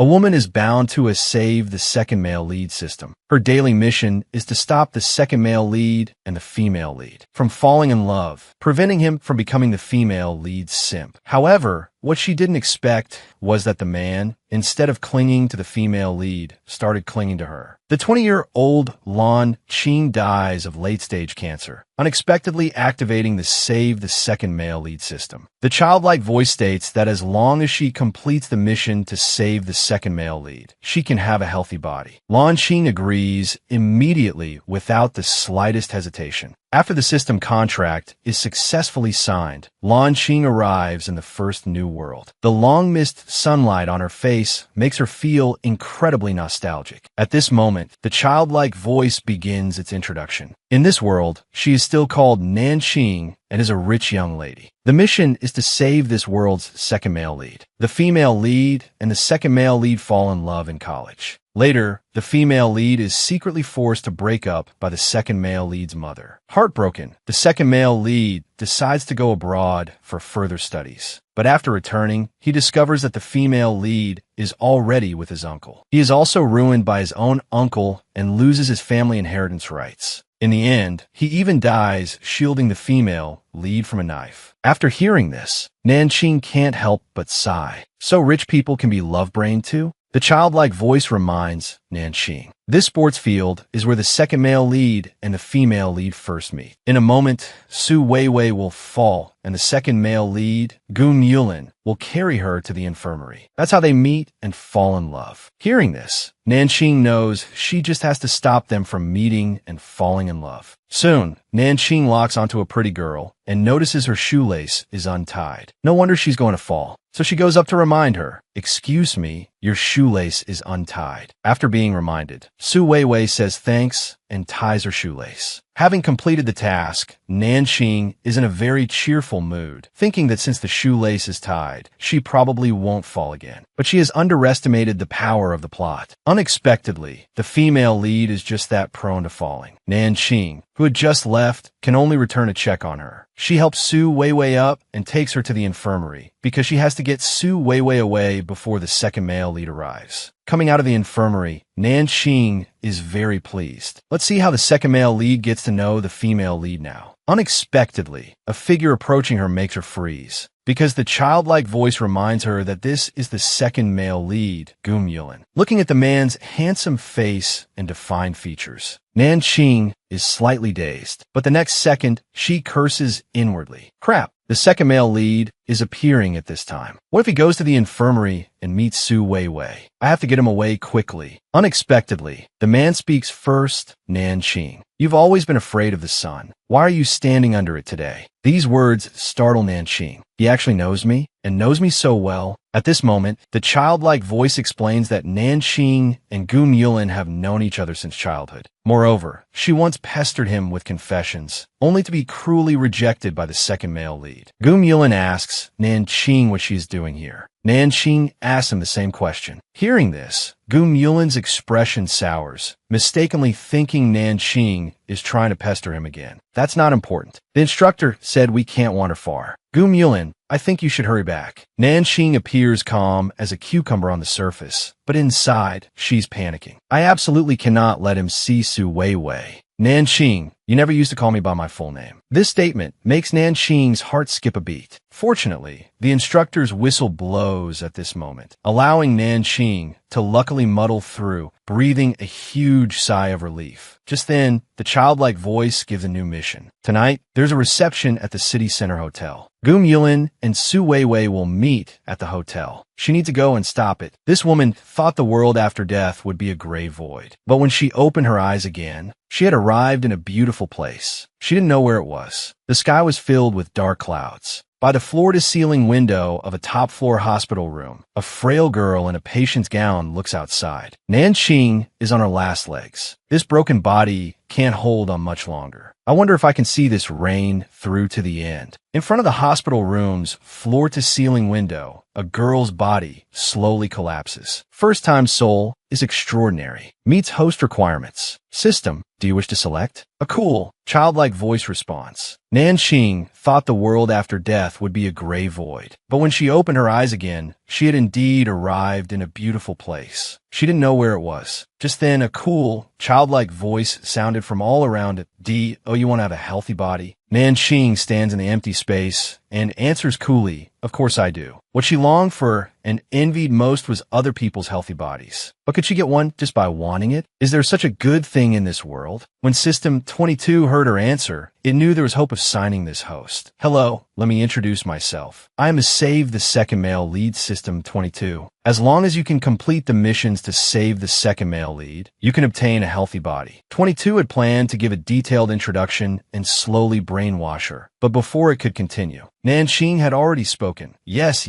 A woman is bound to a save the second male lead system. Her daily mission is to stop the second male lead and the female lead from falling in love, preventing him from becoming the female lead's simp. However, what she didn't expect was that the man, instead of clinging to the female lead, started clinging to her. The 20-year-old Lan Qing dies of late-stage cancer, unexpectedly activating the save the second male lead system. The childlike voice states that as long as she completes the mission to save the second male lead, she can have a healthy body. Lan Qing agrees immediately without the slightest hesitation. After the system contract is successfully signed, Lan Qing arrives in the first new world. The long-missed sunlight on her face makes her feel incredibly nostalgic. At this moment, the childlike voice begins its introduction. In this world, she is still called Nan Qing and is a rich young lady. The mission is to save this world's second male lead. The female lead and the second male lead fall in love in college. Later, the female lead is secretly forced to break up by the second male lead's mother. Heartbroken, the second male lead decides to go abroad for further studies. But after returning, he discovers that the female lead is already with his uncle. He is also ruined by his own uncle and loses his family inheritance rights. In the end, he even dies shielding the female lead from a knife. After hearing this, Nan Qing can't help but sigh. So rich people can be love-brained too? The childlike voice reminds Nan Qing. This sports field is where the second male lead and the female lead first meet. In a moment, Su Weiwei will fall, and the second male lead, Gun Yulin, will carry her to the infirmary. That's how they meet and fall in love. Hearing this, Nan Qing knows she just has to stop them from meeting and falling in love. Soon, Nan Qing locks onto a pretty girl and notices her shoelace is untied. No wonder she's going to fall. So she goes up to remind her, "Excuse me, your shoelace is untied." After being reminded, Su Weiwei says thanks and ties her shoelace. Having completed the task, Nan Qing is in a very cheerful mood, thinking that since the shoelace is tied, she probably won't fall again. But she has underestimated the power of the plot. Unexpectedly, the female lead is just that prone to falling. Nan Qing, who had just left, can only return a check on her. She helps Su Weiwei up and takes her to the infirmary because she has to get Su Weiwei away before the second male lead arrives. Coming out of the infirmary, Nan Qing is very pleased. Let's see how the second male lead gets to know the female lead now. Unexpectedly, a figure approaching her makes her freeze, because the childlike voice reminds her that this is the second male lead, Gun Yulin. Looking at the man's handsome face and defined features, Nan Qing is slightly dazed, but the next second, she curses inwardly. Crap, the second male lead is appearing at this time. What if he goes to the infirmary and meets Su Weiwei? I have to get him away quickly. Unexpectedly, the man speaks first, Nan Qing. You've always been afraid of the sun. Why are you standing under it today? These words startle Nan Qing. He actually knows me, and knows me so well. At this moment, the childlike voice explains that Nan Qing and Gun Yulin have known each other since childhood. Moreover, she once pestered him with confessions, only to be cruelly rejected by the second male lead. Gun Yulin asks Nan Qing what she is doing here. Nan Qing asks him the same question. Hearing this, Gun Yulin's expression sours, mistakenly thinking Nan Qing is trying to pester him again. That's not important. The instructor said we can't wander far. Gun Yulin, I think you should hurry back. Nan Qing appears calm as a cucumber on the surface, but inside, she's panicking. I absolutely cannot let him see Su Weiwei. Nan Qing, you never used to call me by my full name. This statement makes Nan Qing's heart skip a beat. Fortunately, the instructor's whistle blows at this moment, allowing Nan Qing to luckily muddle through, breathing a huge sigh of relief. Just then, the childlike voice gives a new mission. Tonight, there's a reception at the city center hotel. Gun Yulin and Su Weiwei will meet at the hotel. She needs to go and stop it. This woman thought the world after death would be a gray void. But when she opened her eyes again, she had arrived in a beautiful place. She didn't know where it was. The sky was filled with dark clouds. By the floor-to-ceiling window of a top-floor hospital room, a frail girl in a patient's gown looks outside. Nan Qing is on her last legs. This broken body can't hold on much longer. I wonder if I can see this reign through to the end. In front of the hospital room's floor-to-ceiling window, a girl's body slowly collapses. First-time soul is extraordinary. Meets host requirements. System, do you wish to select? A cool, childlike voice response. Nanxing thought the world after death would be a gray void. But when she opened her eyes again, she had indeed arrived in a beautiful place. She didn't know where it was. Just then, a cool, childlike voice sounded from all around it. Oh, you want to have a healthy body? Nanxing stands in the empty space and answers coolly, of course I do. What she longed for and envied most was other people's healthy bodies. But could she get one just by wanting it? Is there such a good thing in this world? When System 22 heard her answer, it knew there was hope of signing this host. Hello, let me introduce myself. I am a Save the Second Male Lead System 22. As long as you can complete the missions to save the second male lead, you can obtain a healthy body. 22 had planned to give a detailed introduction and slowly brainwash her. But before it could continue, Nanxing had already spoken. Yes.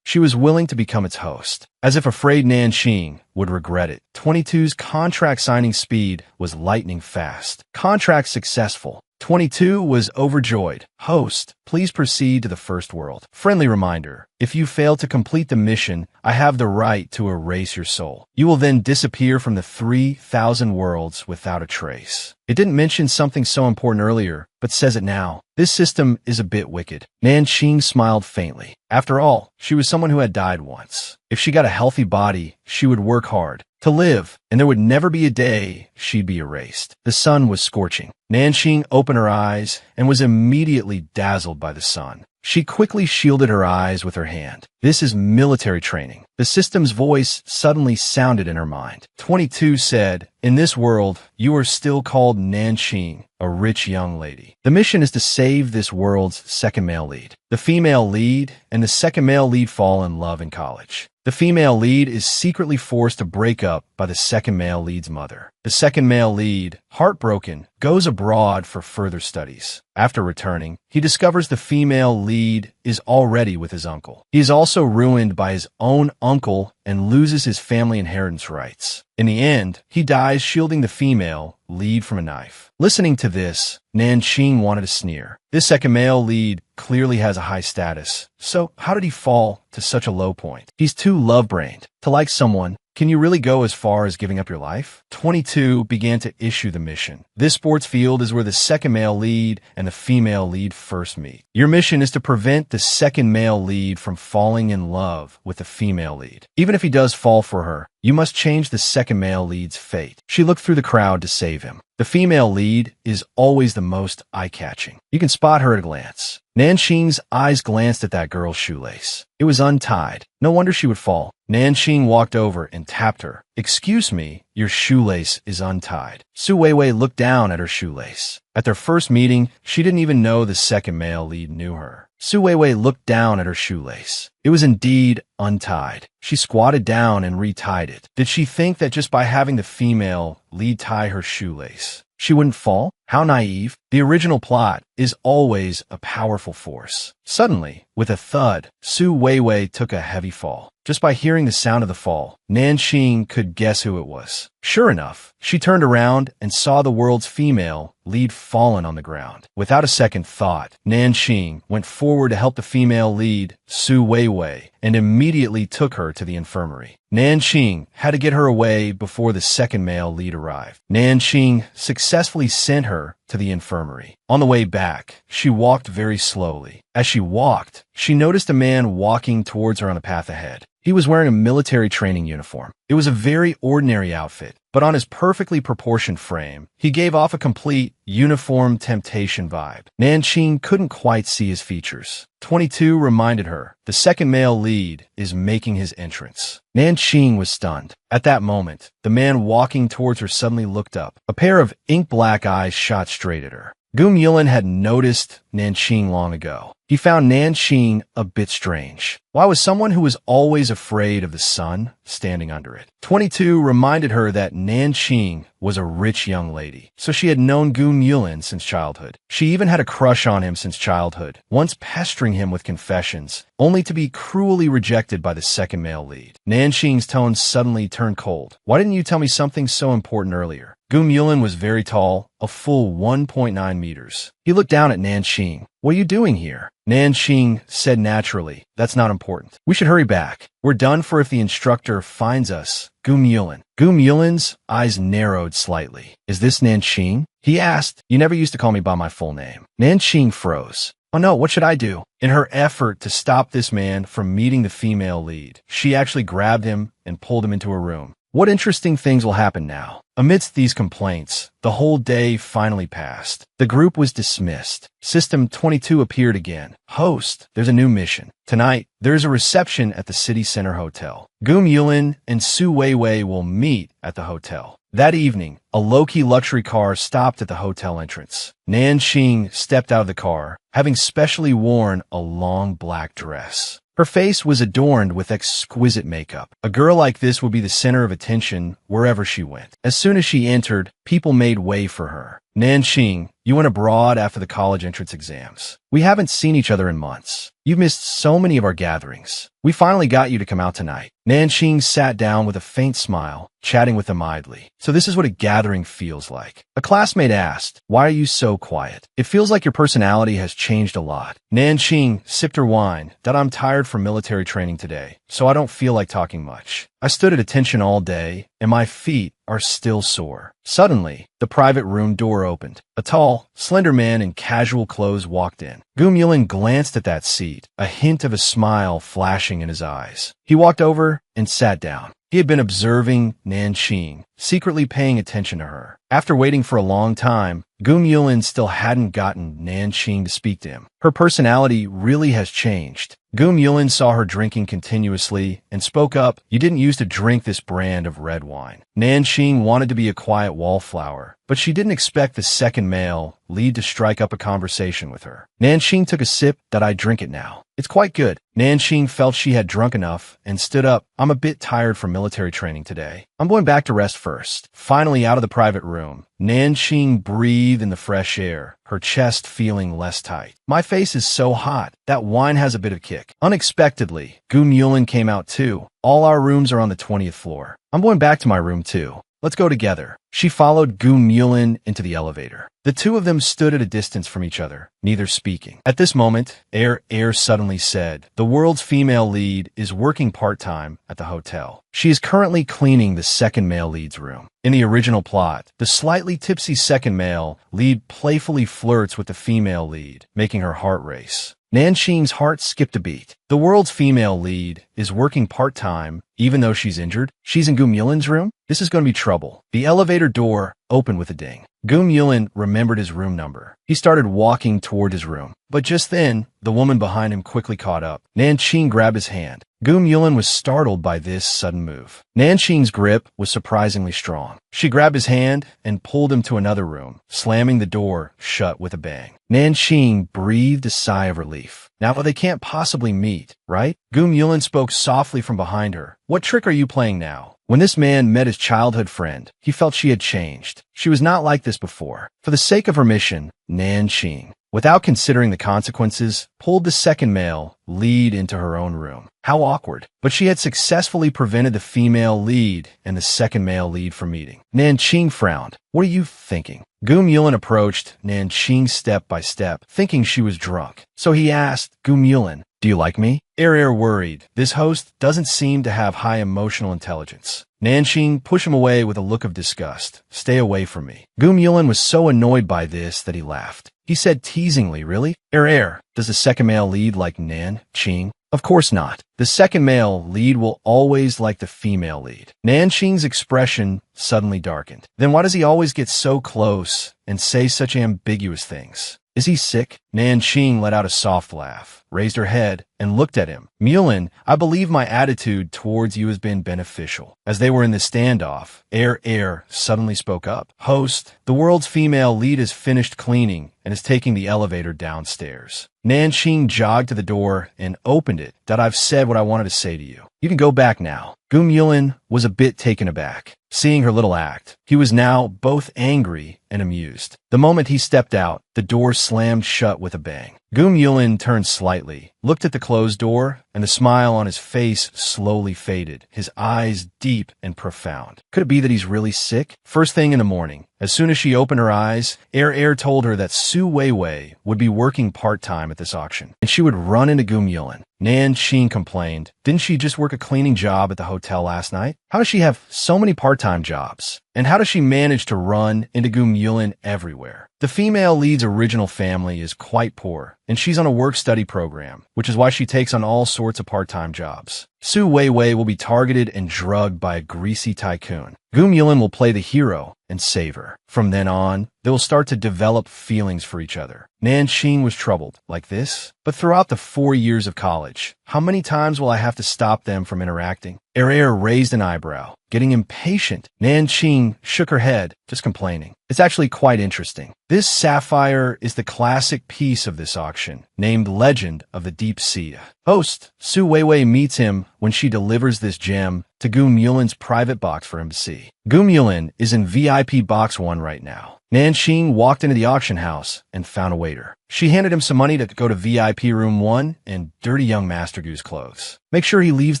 She was willing to become its host, as if afraid Nanxing would regret it. 22's contract signing speed was lightning fast. Contract successful. 22 was overjoyed. Host, please proceed to the first world. Friendly reminder, if you fail to complete the mission, I have the right to erase your soul. You will then disappear from the 3,000 worlds without a trace. It didn't mention something so important earlier, but says it now. This system is a bit wicked. Nanxing smiled faintly. After all, she was someone who had died once. If she got a healthy body, she would work hard to live, and there would never be a day she'd be erased. The sun was scorching. Nanxing opened her eyes and was immediately dazzled by the sun. She quickly shielded her eyes with her hand. This is military training. The system's voice suddenly sounded in her mind. 22 said, in this world, you are still called Nanxing, a rich young lady. The mission is to save this world's second male lead. The female lead and the second male lead fall in love in college. The female lead is secretly forced to break up by the second male lead's mother. The second male lead, heartbroken, goes abroad for further studies. After returning, he discovers the female lead is already with his uncle. He is also ruined by his own uncle and loses his family inheritance rights. In the end, he dies shielding the female lead from a knife. Listening to this, Nanxing wanted to sneer. This second male lead clearly has a high status. So how did he fall to such a low point? He's too love-brained. To like someone, can you really go as far as giving up your life? 22 began to issue the mission. This sports field is where the second male lead and the female lead first meet. Your mission is to prevent the second male lead from falling in love with the female lead. Even if he does fall for her, you must change the second male lead's fate. She looked through the crowd to save him. The female lead is always the most eye-catching. You can spot her at a glance. Nanxing's eyes glanced at that girl's shoelace. It was untied. No wonder she would fall. Nanxing walked over and tapped her. Excuse me, your shoelace is untied. Su Weiwei looked down at her shoelace. At their first meeting, she didn't even know the second male lead knew her. Su Weiwei looked down at her shoelace. It was indeed untied. She squatted down and retied it. Did she think that just by having the female lead tie her shoelace, she wouldn't fall? How naive. The original plot is always a powerful force. Suddenly, with a thud, Su Weiwei took a heavy fall. Just by hearing the sound of the fall, Nanxing could guess who it was. Sure enough, she turned around and saw the world's female lead fallen on the ground. Without a second thought, Nanxing went forward to help the female lead, Su Weiwei, and immediately took her to the infirmary. Nanxing had to get her away before the second male lead arrived. Nanxing successfully sent her to the infirmary. On the way back, she walked very slowly. As she walked, she noticed a man walking towards her on the path ahead. He was wearing a military training uniform. It was a very ordinary outfit, but on his perfectly proportioned frame, he gave off a complete uniform temptation vibe. Nanxing couldn't quite see his features. 22 reminded her, the second male lead is making his entrance. Nanxing was stunned. At that moment, the man walking towards her suddenly looked up. A pair of ink-black eyes shot straight at her. Goom Yulin had noticed Nanxing long ago. He found Nanxing a bit strange. Why was someone who was always afraid of the sun standing under it? 22 reminded her that Nanxing was a rich young lady, so she had known Goom Yulin since childhood. She even had a crush on him since childhood, once pestering him with confessions, only to be cruelly rejected by the second male lead. Nanxing's tone suddenly turned cold. Why didn't you tell me something so important earlier? Goom Yulin was very tall, a full 1.9 meters. He looked down at Nanqing. What are you doing here? Nanqing said naturally, that's not important. We should hurry back. We're done for if the instructor finds us. Goom Yulin. Goom Yulin's eyes narrowed slightly. Is this Nanqing? He asked. You never used to call me by my full name. Nanqing froze. Oh no, what should I do? In her effort to stop this man from meeting the female lead, she actually grabbed him and pulled him into a room. What interesting things will happen now? Amidst these complaints, the whole day finally passed. The group was dismissed. System 22 appeared again. Host, there's a new mission. Tonight, there is a reception at the City Center Hotel. Goom Yulin and Su Weiwei will meet at the hotel. That evening, a low-key luxury car stopped at the hotel entrance. Nanqing stepped out of the car, having specially worn a long black dress. Her face was adorned with exquisite makeup. A girl like this would be the center of attention wherever she went. As soon as she entered, people made way for her. Nanqing, you went abroad after the college entrance exams. We haven't seen each other in months. You've missed so many of our gatherings. We finally got you to come out tonight. Nanqing sat down with a faint smile, chatting with them idly. So this is what a gathering feels like. A classmate asked, why are you so quiet? It feels like your personality has changed a lot. Nanqing sipped her wine. That I'm tired from military training today, so I don't feel like talking much. I stood at attention all day, and my feet are still sore. Suddenly, the private room door opened. A tall, slender man in casual clothes walked in. Goom Yulin glanced at that seat, a hint of a smile flashing in his eyes. He walked over and sat down. He had been observing Nanqing, secretly paying attention to her. After waiting for a long time, Goom Yulin still hadn't gotten Nanqing to speak to him. Her personality really has changed. Goom Yulin saw her drinking continuously and spoke up, you didn't used to drink this brand of red wine. Nanqing wanted to be a quiet wallflower, but she didn't expect the second male lead to strike up a conversation with her. Nanqing took a sip. That I drink it now. It's quite good. Nanqing felt she had drunk enough and stood up. I'm a bit tired from military training today. I'm going back to rest first. Finally out of the private room, Nanqing breathed in the fresh air, her chest feeling less tight. My face is so hot. That wine has a bit of kick. Unexpectedly, Goom Yulin came out too. All our rooms are on the 20th floor. I'm going back to my room too. Let's go together. She followed Goom Yulin into the elevator. The two of them stood at a distance from each other, neither speaking. At this moment, Air suddenly said, the world's female lead is working part-time at the hotel. She is currently cleaning the second male lead's room. In the original plot, the slightly tipsy second male lead playfully flirts with the female lead, making her heart race. Nanqing's heart skipped a beat. The world's female lead is working part-time, even though she's injured. She's in Goom Yulin's room? This is going to be trouble. The elevator door opened with a ding. Goom Yulin remembered his room number. He started walking toward his room. But just then, the woman behind him quickly caught up. Nanqing grabbed his hand. Goom Yulin was startled by this sudden move. Nanqing's grip was surprisingly strong. She grabbed his hand and pulled him to another room, slamming the door shut with a bang. Nanqing breathed a sigh of relief. Now they can't possibly meet, right? Goom Yulin spoke softly from behind her. What trick are you playing now? When this man met his childhood friend, he felt she had changed. She was not like this before. For the sake of her mission, Nanqing, without considering the consequences, pulled the second male lead into her own room. How awkward. But she had successfully prevented the female lead and the second male lead from meeting. Nanqing frowned. What are you thinking? Goom Yulin approached Nanqing step by step, thinking she was drunk. So he asked, Goom Yulin, do you like me? Air worried. This host doesn't seem to have high emotional intelligence. Nanqing pushed him away with a look of disgust. Stay away from me. Goom Yulin was so annoyed by this that he laughed. He said teasingly, really? Air, does the second male lead like Nanqing? Of course not. The second male lead will always like the female lead. Nanqing's expression suddenly darkened. Then why does he always get so close and say such ambiguous things? Is he sick? Nanqing let out a soft laugh, raised her head, and looked at him. Yulin, I believe my attitude towards you has been beneficial. As they were in the standoff, Air suddenly spoke up. Host, the world's female lead has finished cleaning and is taking the elevator downstairs. Nanqing jogged to the door and opened it. That I've said what I wanted to say to you. You can go back now. Goom Yulin was a bit taken aback. Seeing her little act, he was now both angry and amused. The moment he stepped out, the door slammed shut with a bang. Goom Yulin turned slightly, looked at the closed door, and the smile on his face slowly faded, his eyes deep and profound. Could it be that he's really sick? First thing in the morning, as soon as she opened her eyes, Air told her that Su Weiwei would be working part-time at this auction, and she would run into Goom Yulin. Nan Qing complained, didn't she just work a cleaning job at the hotel last night? How does she have so many part-time jobs? And how does she manage to run into Goom Yulin everywhere? The female lead's original family is quite poor, and she's on a work-study program, which is why she takes on all sorts of part-time jobs. Su Weiwei will be targeted and drugged by a greasy tycoon. Goom Yulin will play the hero and save her. From then on, they will start to develop feelings for each other. Nan Qing was troubled, like this. But throughout the 4 years of college, how many times will I have to stop them from interacting? Air raised an eyebrow, getting impatient. Nan Qing shook her head, just complaining. It's actually quite interesting. This sapphire is the classic piece of this auction, named Legend of the Deep Sea. Host Su Weiwei meets him when she delivers this gem to Goom Yulin's private box for him to see. Goom Yulin is in VIP Box 1 right now. Nan Qing walked into the auction house and found a waiter. She handed him some money to go to VIP Room 1 and dirty young Master Goose clothes. Make sure he leaves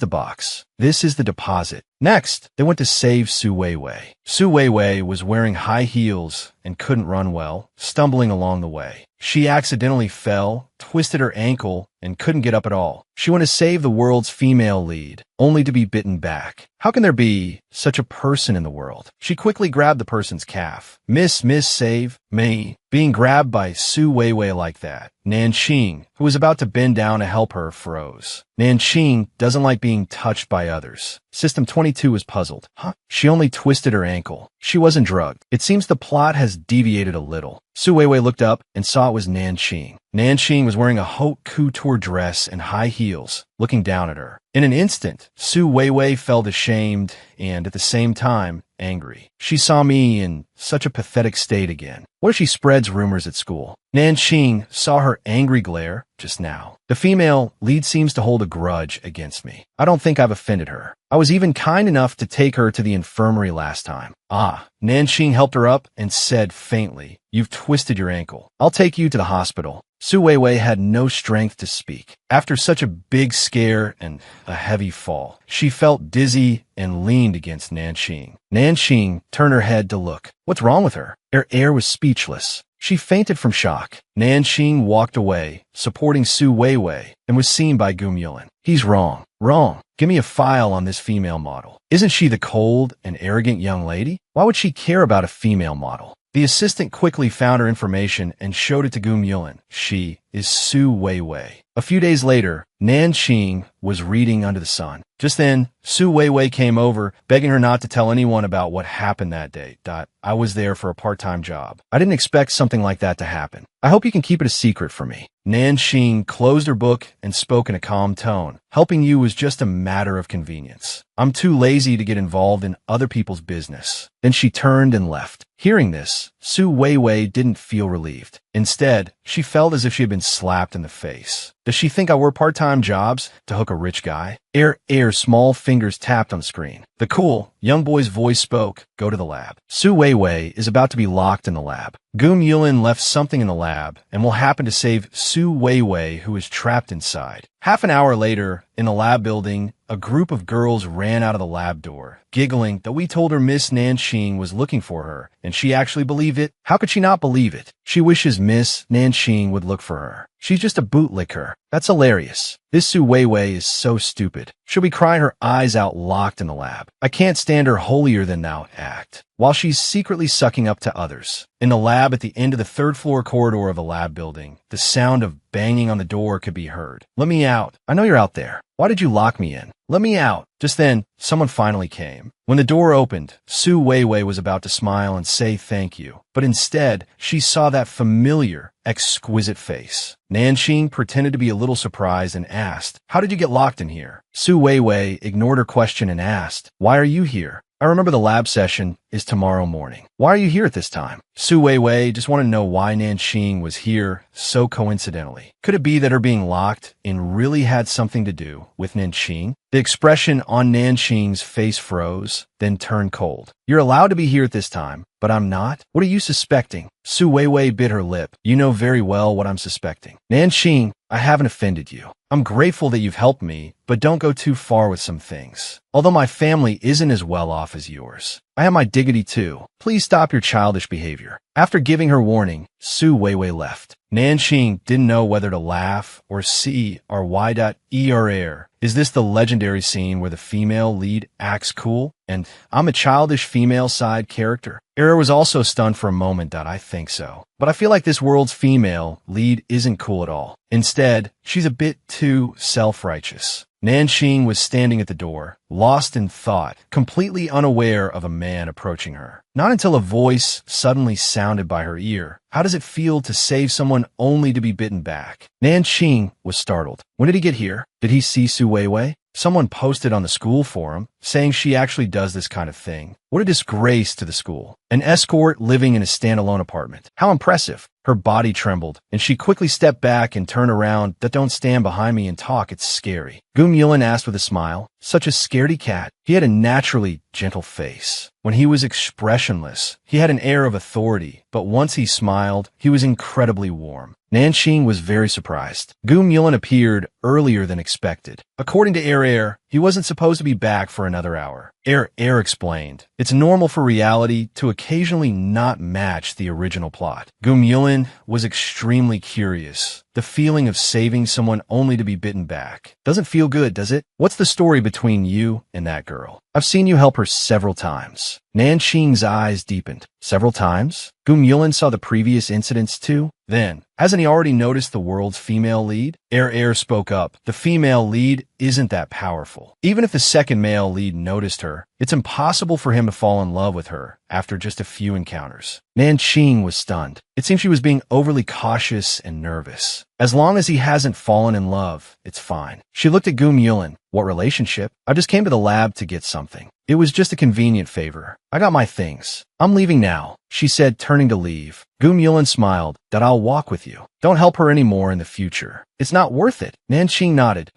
the box. This is the deposit. Next, they went to save Su Weiwei. Su Weiwei was wearing high heels and couldn't run well, stumbling along the way. She accidentally fell, twisted her ankle, and couldn't get up at all. She went to save the world's female lead, only to be bitten back. How can there be such a person in the world? She quickly grabbed the person's calf. Miss, save me. Being grabbed by Su Weiwei like that, Nan Qing, who was about to bend down to help her, froze. Nan Qing doesn't like being touched by others. System 22 was puzzled. Huh? She only twisted her ankle. She wasn't drugged. It seems the plot has deviated a little. Su Weiwei looked up and saw it was Nan Qing. Nan Qing was wearing a haute couture dress and high heels, looking down at her. In an instant, Su Weiwei felt ashamed and, at the same time, angry. She saw me in such a pathetic state again. What if she spreads rumors at school? Nan Qing saw her angry glare just now. The female lead seems to hold a grudge against me. I don't think I've offended her. I was even kind enough to take her to the infirmary last time. Nan Qing helped her up and said faintly, "You've twisted your ankle. I'll take you to the hospital." Su Weiwei had no strength to speak. After such a big scare and a heavy fall, she felt dizzy and leaned against Nan Qing. Nan Qing turned her head to look. What's wrong with her? Air was speechless. She fainted from shock. Nan Qing walked away, supporting Su Weiwei, and was seen by Goom Yulin. He's wrong. Wrong. Give me a file on this female model. Isn't she the cold and arrogant young lady? Why would she care about a female model? The assistant quickly found her information and showed it to Goom Yulin. She is Su Weiwei. A few days later, Nan Qing was reading Under the Sun. Just then, Su Weiwei came over, begging her not to tell anyone about what happened that day. I was there for a part-time job. I didn't expect something like that to happen. I hope you can keep it a secret for me. Nan Qing closed her book and spoke in a calm tone. Helping you was just a matter of convenience. I'm too lazy to get involved in other people's business. Then she turned and left. Hearing this, Su Weiwei didn't feel relieved. Instead, she felt as if she had been slapped in the face. Does she think I work part-time jobs to hook a rich guy? Air's small fingers tapped on the screen. The cool, young boy's voice spoke, "Go to the lab." Su Weiwei is about to be locked in the lab. Goom Yulin left something in the lab and will happen to save Su Weiwei, who is trapped inside. Half an hour later, in the lab building, a group of girls ran out of the lab door, giggling that we told her Miss Nan Qing was looking for her, and she actually believed it. How could she not believe it? She wishes Miss Nan Qing would look for her. She's just a bootlicker. That's hilarious. This Su Weiwei is so stupid. She'll be crying her eyes out locked in the lab. I can't stand her holier-than-thou act, while she's secretly sucking up to others. In the lab at the end of the third-floor corridor of the lab building, the sound of banging on the door could be heard. "Let me out. I know you're out there. Why did you lock me in? Let me out." Just then, someone finally came. When the door opened, Su Weiwei was about to smile and say thank you. But instead, she saw that familiar, exquisite face. Nan Qing pretended to be a little surprised and asked, "How did you get locked in here?" Su Weiwei ignored her question and asked, "Why are you here?" I remember the lab session is tomorrow morning. Why are you here at this time? Su Weiwei just wanted to know why Nanqing was here so coincidentally. Could it be that her being locked in really had something to do with Nanqing? The expression on Nanqing's face froze, then turned cold. You're allowed to be here at this time, but I'm not? What are you suspecting? Su Weiwei bit her lip. You know very well what I'm suspecting. Nanqing, I haven't offended you. I'm grateful that you've helped me, but don't go too far with some things. Although my family isn't as well off as yours, I have my dignity too. Please stop your childish behavior. After giving her warning, Su Weiwei left. Nanqing didn't know whether to laugh or see or y.er. Is this the legendary scene where the female lead acts cool? And I'm a childish female side character? Era was also stunned for a moment. I think so. But I feel like this world's female lead isn't cool at all. Instead, she's a bit too self-righteous. Nanqing was standing at the door, lost in thought, completely unaware of a man approaching her. Not until a voice suddenly sounded by her ear. How does it feel to save someone only to be bitten back? Nanqing was startled. When did he get here? Did he see Su Weiwei? Someone posted on the school forum saying she actually does this kind of thing. What a disgrace to the school. An escort living in a standalone apartment. How impressive. Her body trembled, and she quickly stepped back and turned around. Don't stand behind me and talk, it's scary. Goom Yulin asked with a smile. Such a scaredy cat. He had a naturally gentle face. When he was expressionless, he had an air of authority, but once he smiled, he was incredibly warm. Nanqing was very surprised. Goom Yulin appeared earlier than expected. According to Air, he wasn't supposed to be back for another hour. Air explained. It's normal for reality to occasionally not match the original plot. Goom Yulin was extremely curious. The feeling of saving someone only to be bitten back. Doesn't feel good, does it? What's the story between you and that girl? I've seen you help her several times. Nanqing's eyes deepened. Several times? Goom Yulin saw the previous incidents too? Then, hasn't he already noticed the world's female lead? Air spoke up. The female lead isn't that powerful. Even if the second male lead noticed her, it's impossible for him to fall in love with her after just a few encounters. Nanqing was stunned. It seemed she was being overly cautious and nervous. As long as he hasn't fallen in love, it's fine. She looked at Goom Yulin. What relationship? I just came to the lab to get something. It was just a convenient favor. I got my things. I'm leaving now, she said, turning to leave. Goom Yulin smiled. I'll walk with you. Don't help her anymore in the future. It's not worth it. Nanqing nodded.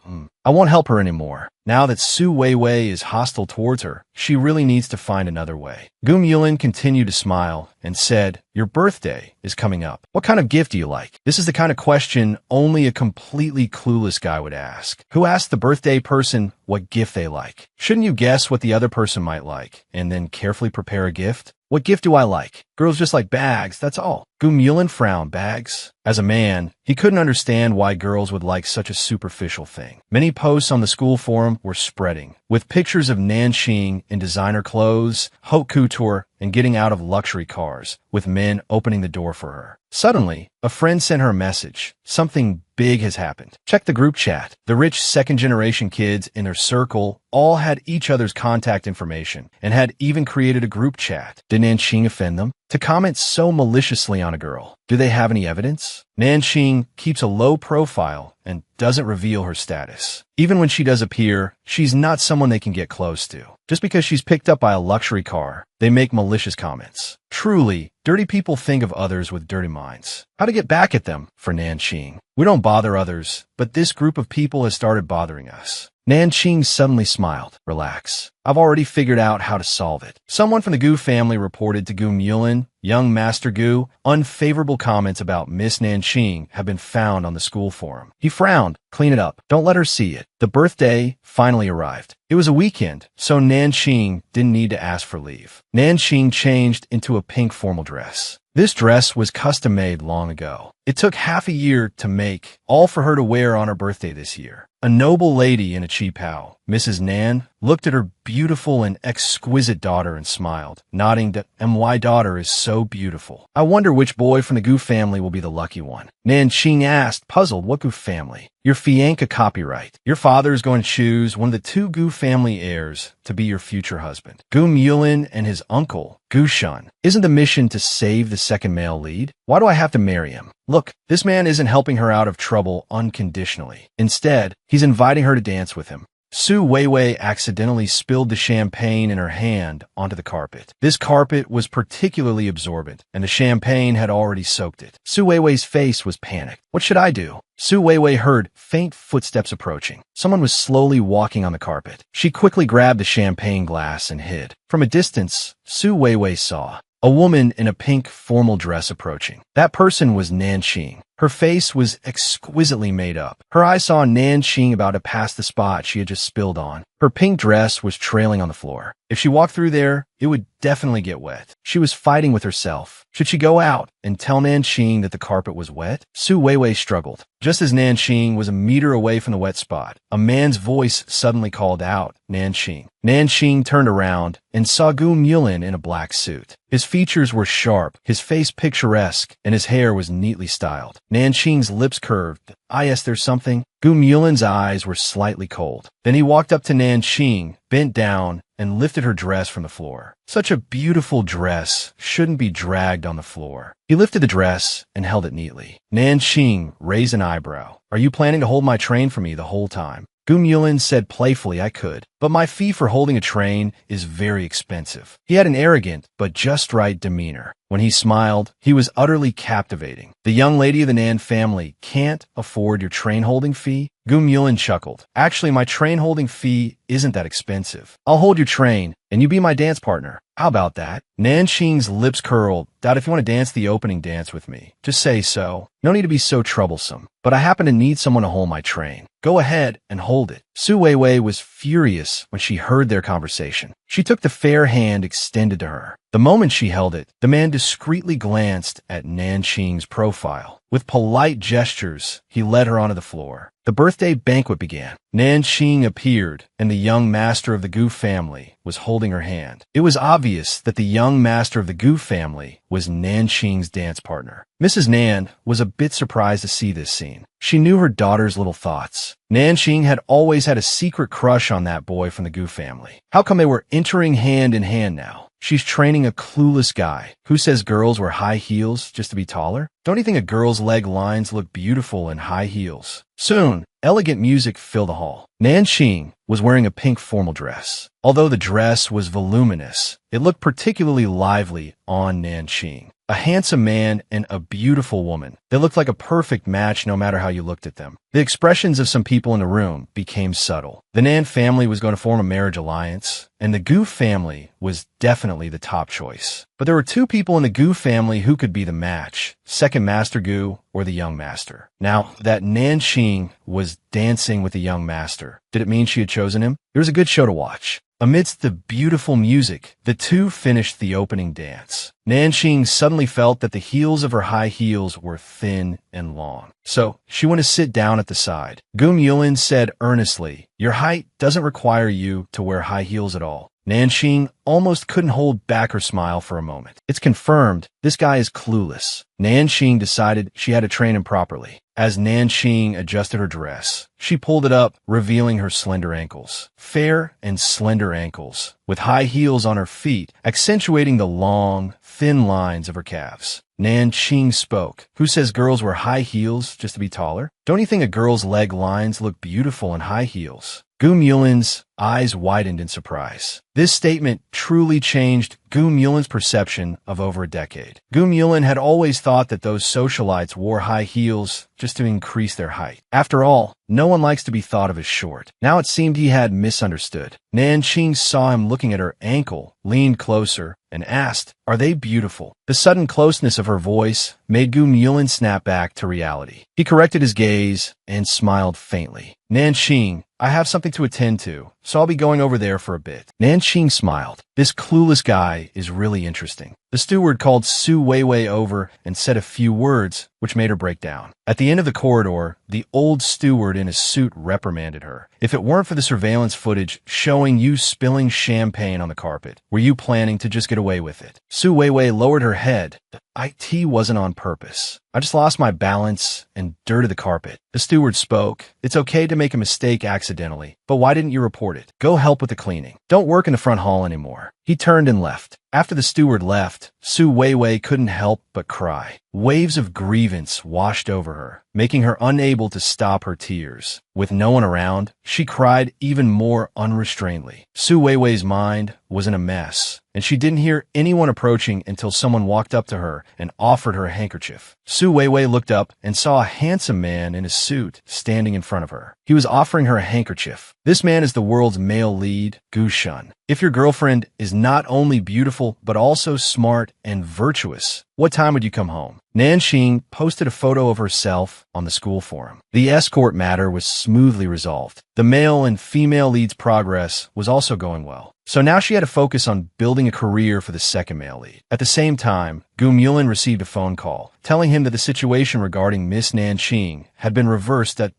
I won't help her anymore. Now that Su Weiwei is hostile towards her, she really needs to find another way. Goom Yulin continued to smile and said, your birthday is coming up. What kind of gift do you like? This is the kind of question only a completely clueless guy would ask. Who asks the birthday person what gift they like? Shouldn't you guess what the other person might like, and then carefully prepare a gift? What gift do I like? Girls just like bags, that's all. Goom Yulin frowned. Bags? As a man, he couldn't understand why girls would like such a superficial thing. Many posts on the school forum were spreading, with pictures of Nanqing in designer clothes, haute couture, and getting out of luxury cars, with men opening the door for her. Suddenly, a friend sent her a message. Something big has happened. Check the group chat. The rich second-generation kids in their circle all had each other's contact information and had even created a group chat. Did Nanqing offend them? To comment so maliciously on a girl. Do they have any evidence? Nanqing keeps a low profile and doesn't reveal her status. Even when she does appear, she's not someone they can get close to. Just because she's picked up by a luxury car, they make malicious comments. Truly, dirty people think of others with dirty minds. How to get back at them for Nanqing. We don't bother others, but this group of people has started bothering us. Nanqing suddenly smiled. Relax. I've already figured out how to solve it. Someone from the Gu family reported to Goom Yulin, young Master Gu, unfavorable comments about Miss Nanqing have been found on the school forum. He frowned. Clean it up. Don't let her see it. The birthday finally arrived. It was a weekend, so Nanqing didn't need to ask for leave. Nanqing changed into a pink formal dress. This dress was custom-made long ago. It took half a year to make, all for her to wear on her birthday this year. A noble lady in a cheapao, Mrs. Nan, looked at her beautiful and exquisite daughter and smiled, nodding that my daughter is so beautiful. I wonder which boy from the Gu family will be the lucky one. Nanqing asked, puzzled, what Gu family? Your Fianca copyright. Your father is going to choose one of the two Gu family heirs to be your future husband. Goom Yulin and his uncle, Gu Shun. Isn't the mission to save the second male lead? Why do I have to marry him? Look, this man isn't helping her out of trouble unconditionally. Instead, he's inviting her to dance with him. Su Weiwei accidentally spilled the champagne in her hand onto the carpet. This carpet was particularly absorbent, and the champagne had already soaked it. Su Weiwei's face was panicked. What should I do? Su Weiwei heard faint footsteps approaching. Someone was slowly walking on the carpet. She quickly grabbed the champagne glass and hid. From a distance, Su Weiwei saw a woman in a pink formal dress approaching. That person was Nanqing. Her face was exquisitely made up. Her eyes saw Nanqing about to pass the spot she had just spilled on. Her pink dress was trailing on the floor. If she walked through there, it would definitely get wet. She was fighting with herself. Should she go out and tell Nanqing that the carpet was wet? Su Weiwei struggled. Just as Nanqing was a meter away from the wet spot, a man's voice suddenly called out, Nanqing. Nanqing turned around and saw Gu Mulin in a black suit. His features were sharp, his face picturesque, and his hair was neatly styled. Nanqing's lips curved. Yes, there's something. Gu Mulin's eyes were slightly cold. Then he walked up to Nanqing, bent down, and lifted her dress from the floor. Such a beautiful dress shouldn't be dragged on the floor. He lifted the dress and held it neatly. Nanqing raised an eyebrow. Are you planning to hold my train for me the whole time? Gu Mulin said playfully, I could, but my fee for holding a train is very expensive. He had an arrogant but just right demeanor. When he smiled, he was utterly captivating. The young lady of the Nan family can't afford your train-holding fee? Gu Mulin chuckled. Actually, my train-holding fee isn't that expensive. I'll hold your train, and you be my dance partner. How about that? Nanqing's lips curled. Doubt if you want to dance the opening dance with me. Just say so. No need to be so troublesome. But I happen to need someone to hold my train. Go ahead and hold it. Su Weiwei was furious when she heard their conversation. She took the fair hand extended to her. The moment she held it, the man discreetly glanced at Nanqing's profile. With polite gestures, he led her onto the floor. The birthday banquet began. Nanqing appeared, and the young master of the Gu family was holding her hand. It was obvious that the young master of the Gu family was Nanqing's dance partner. Mrs. Nan was a bit surprised to see this scene. She knew her daughter's little thoughts. Nanqing had always had a secret crush on that boy from the Gu family. How come they were entering hand in hand now? She's training a clueless guy. Who says girls wear high heels just to be taller? Don't you think a girl's leg lines look beautiful in high heels? Soon, elegant music filled the hall. Nanqing was wearing a pink formal dress. Although the dress was voluminous, it looked particularly lively on Nanqing. A handsome man and a beautiful woman. They looked like a perfect match no matter how you looked at them. The expressions of some people in the room became subtle. The Nan family was going to form a marriage alliance, and the Gu family was definitely the top choice. But there were two people in the Gu family who could be the match, second master Gu or the young master. Now, that Nanqing was dancing with the young master. Did it mean she had chosen him? It was a good show to watch. Amidst the beautiful music, the two finished the opening dance. Nanqing suddenly felt that the heels of her high heels were thin and long. So she went to sit down at the side. Gu Mulin said earnestly, your height doesn't require you to wear high heels at all. Nanqing almost couldn't hold back her smile for a moment. It's confirmed, this guy is clueless. Nanqing decided she had to train him properly. As Nanqing adjusted her dress, she pulled it up, revealing her slender ankles. Fair and slender ankles, with high heels on her feet, accentuating the long, thin lines of her calves. Nanqing spoke. Who says girls wear high heels just to be taller? Don't you think a girl's leg lines look beautiful in high heels? Gu Mulin's eyes widened in surprise. This statement truly changed Gu Mulin's perception of over a decade. Gu Mulin had always thought that those socialites wore high heels just to increase their height. After all, no one likes to be thought of as short. Now it seemed he had misunderstood. Nanqing saw him looking at her ankle, leaned closer, and asked, are they beautiful? The sudden closeness of her voice made Gu Mulin snap back to reality. He corrected his gaze and smiled faintly. Nanqing, I have something to attend to, so I'll be going over there for a bit. Nanqing smiled. This clueless guy is really interesting. The steward called Su Weiwei over and said a few words, which made her break down. At the end of the corridor, the old steward in a suit reprimanded her. If it weren't for the surveillance footage showing you spilling champagne on the carpet, were you planning to just get away with it? Su Weiwei lowered her head. It wasn't on purpose. I just lost my balance and dirted the carpet. The steward spoke. It's okay to make a mistake accidentally, but why didn't you report it? Go help with the cleaning. Don't work in the front hall anymore. car. He turned and left. After the steward left, Su Weiwei couldn't help but cry. Waves of grievance washed over her, making her unable to stop her tears. With no one around, she cried even more unrestrainedly. Su Weiwei's mind was in a mess, and she didn't hear anyone approaching until someone walked up to her and offered her a handkerchief. Su Weiwei looked up and saw a handsome man in a suit standing in front of her. He was offering her a handkerchief. This man is the world's male lead, Gu Shun. If your girlfriend is not only beautiful, but also smart and virtuous, what time would you come home? Nanxing posted a photo of herself on the school forum. The escort matter was smoothly resolved. The male and female lead's progress was also going well. So now she had to focus on building a career for the second male lead. At the same time, Gum Yulin received a phone call, telling him that the situation regarding Miss Nanxing had been reversed that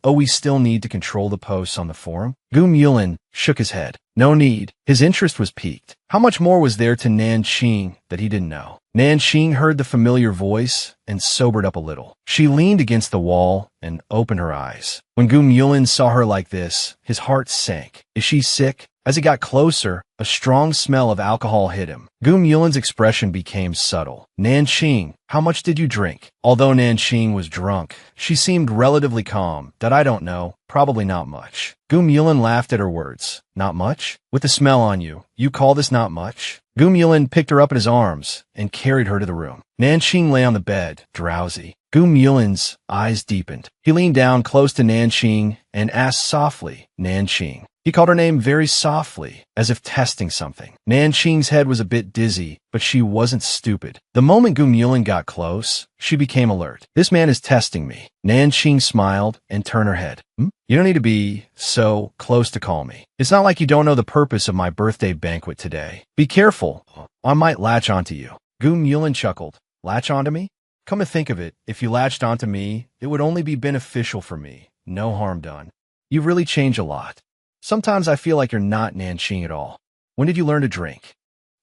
we still need to control the posts on the forum. Gum Yulin shook his head. No need. His interest was piqued. How much more was there to Nanxing that he didn't know? Nanxing heard the familiar voice and sobered up a little. She leaned against the wall and opened her eyes. When Gum Yulin saw her like this, his heart sank. Is she sick? As he got closer, a strong smell of alcohol hit him. Gum Yulin's expression became subtle. Nanxing, how much did you drink? Although Nanxing was drunk, she seemed relatively calm. That I don't know. Probably not much. Gum Yulin laughed at her words. Not much? With the smell on you, you call this not much? Gum Yulin picked her up in his arms and carried her to the room. Nanxing lay on the bed, drowsy. Gum Yulin's eyes deepened. He leaned down close to Nanxing and asked softly, Nanxing. He called her name very softly, as if testing something. Nanxing's head was a bit dizzy, but she wasn't stupid. The moment Gum Yulin got close, she became alert. This man is testing me. Nanxing smiled and turned her head. You don't need to be so close to call me. It's not like you don't know the purpose of my birthday banquet today. Be careful. I might latch onto you. Gum Yulin chuckled. Latch onto me? Come to think of it, if you latched onto me, it would only be beneficial for me. No harm done. You've really changed a lot. Sometimes I feel like you're not Nanxing at all. When did you learn to drink?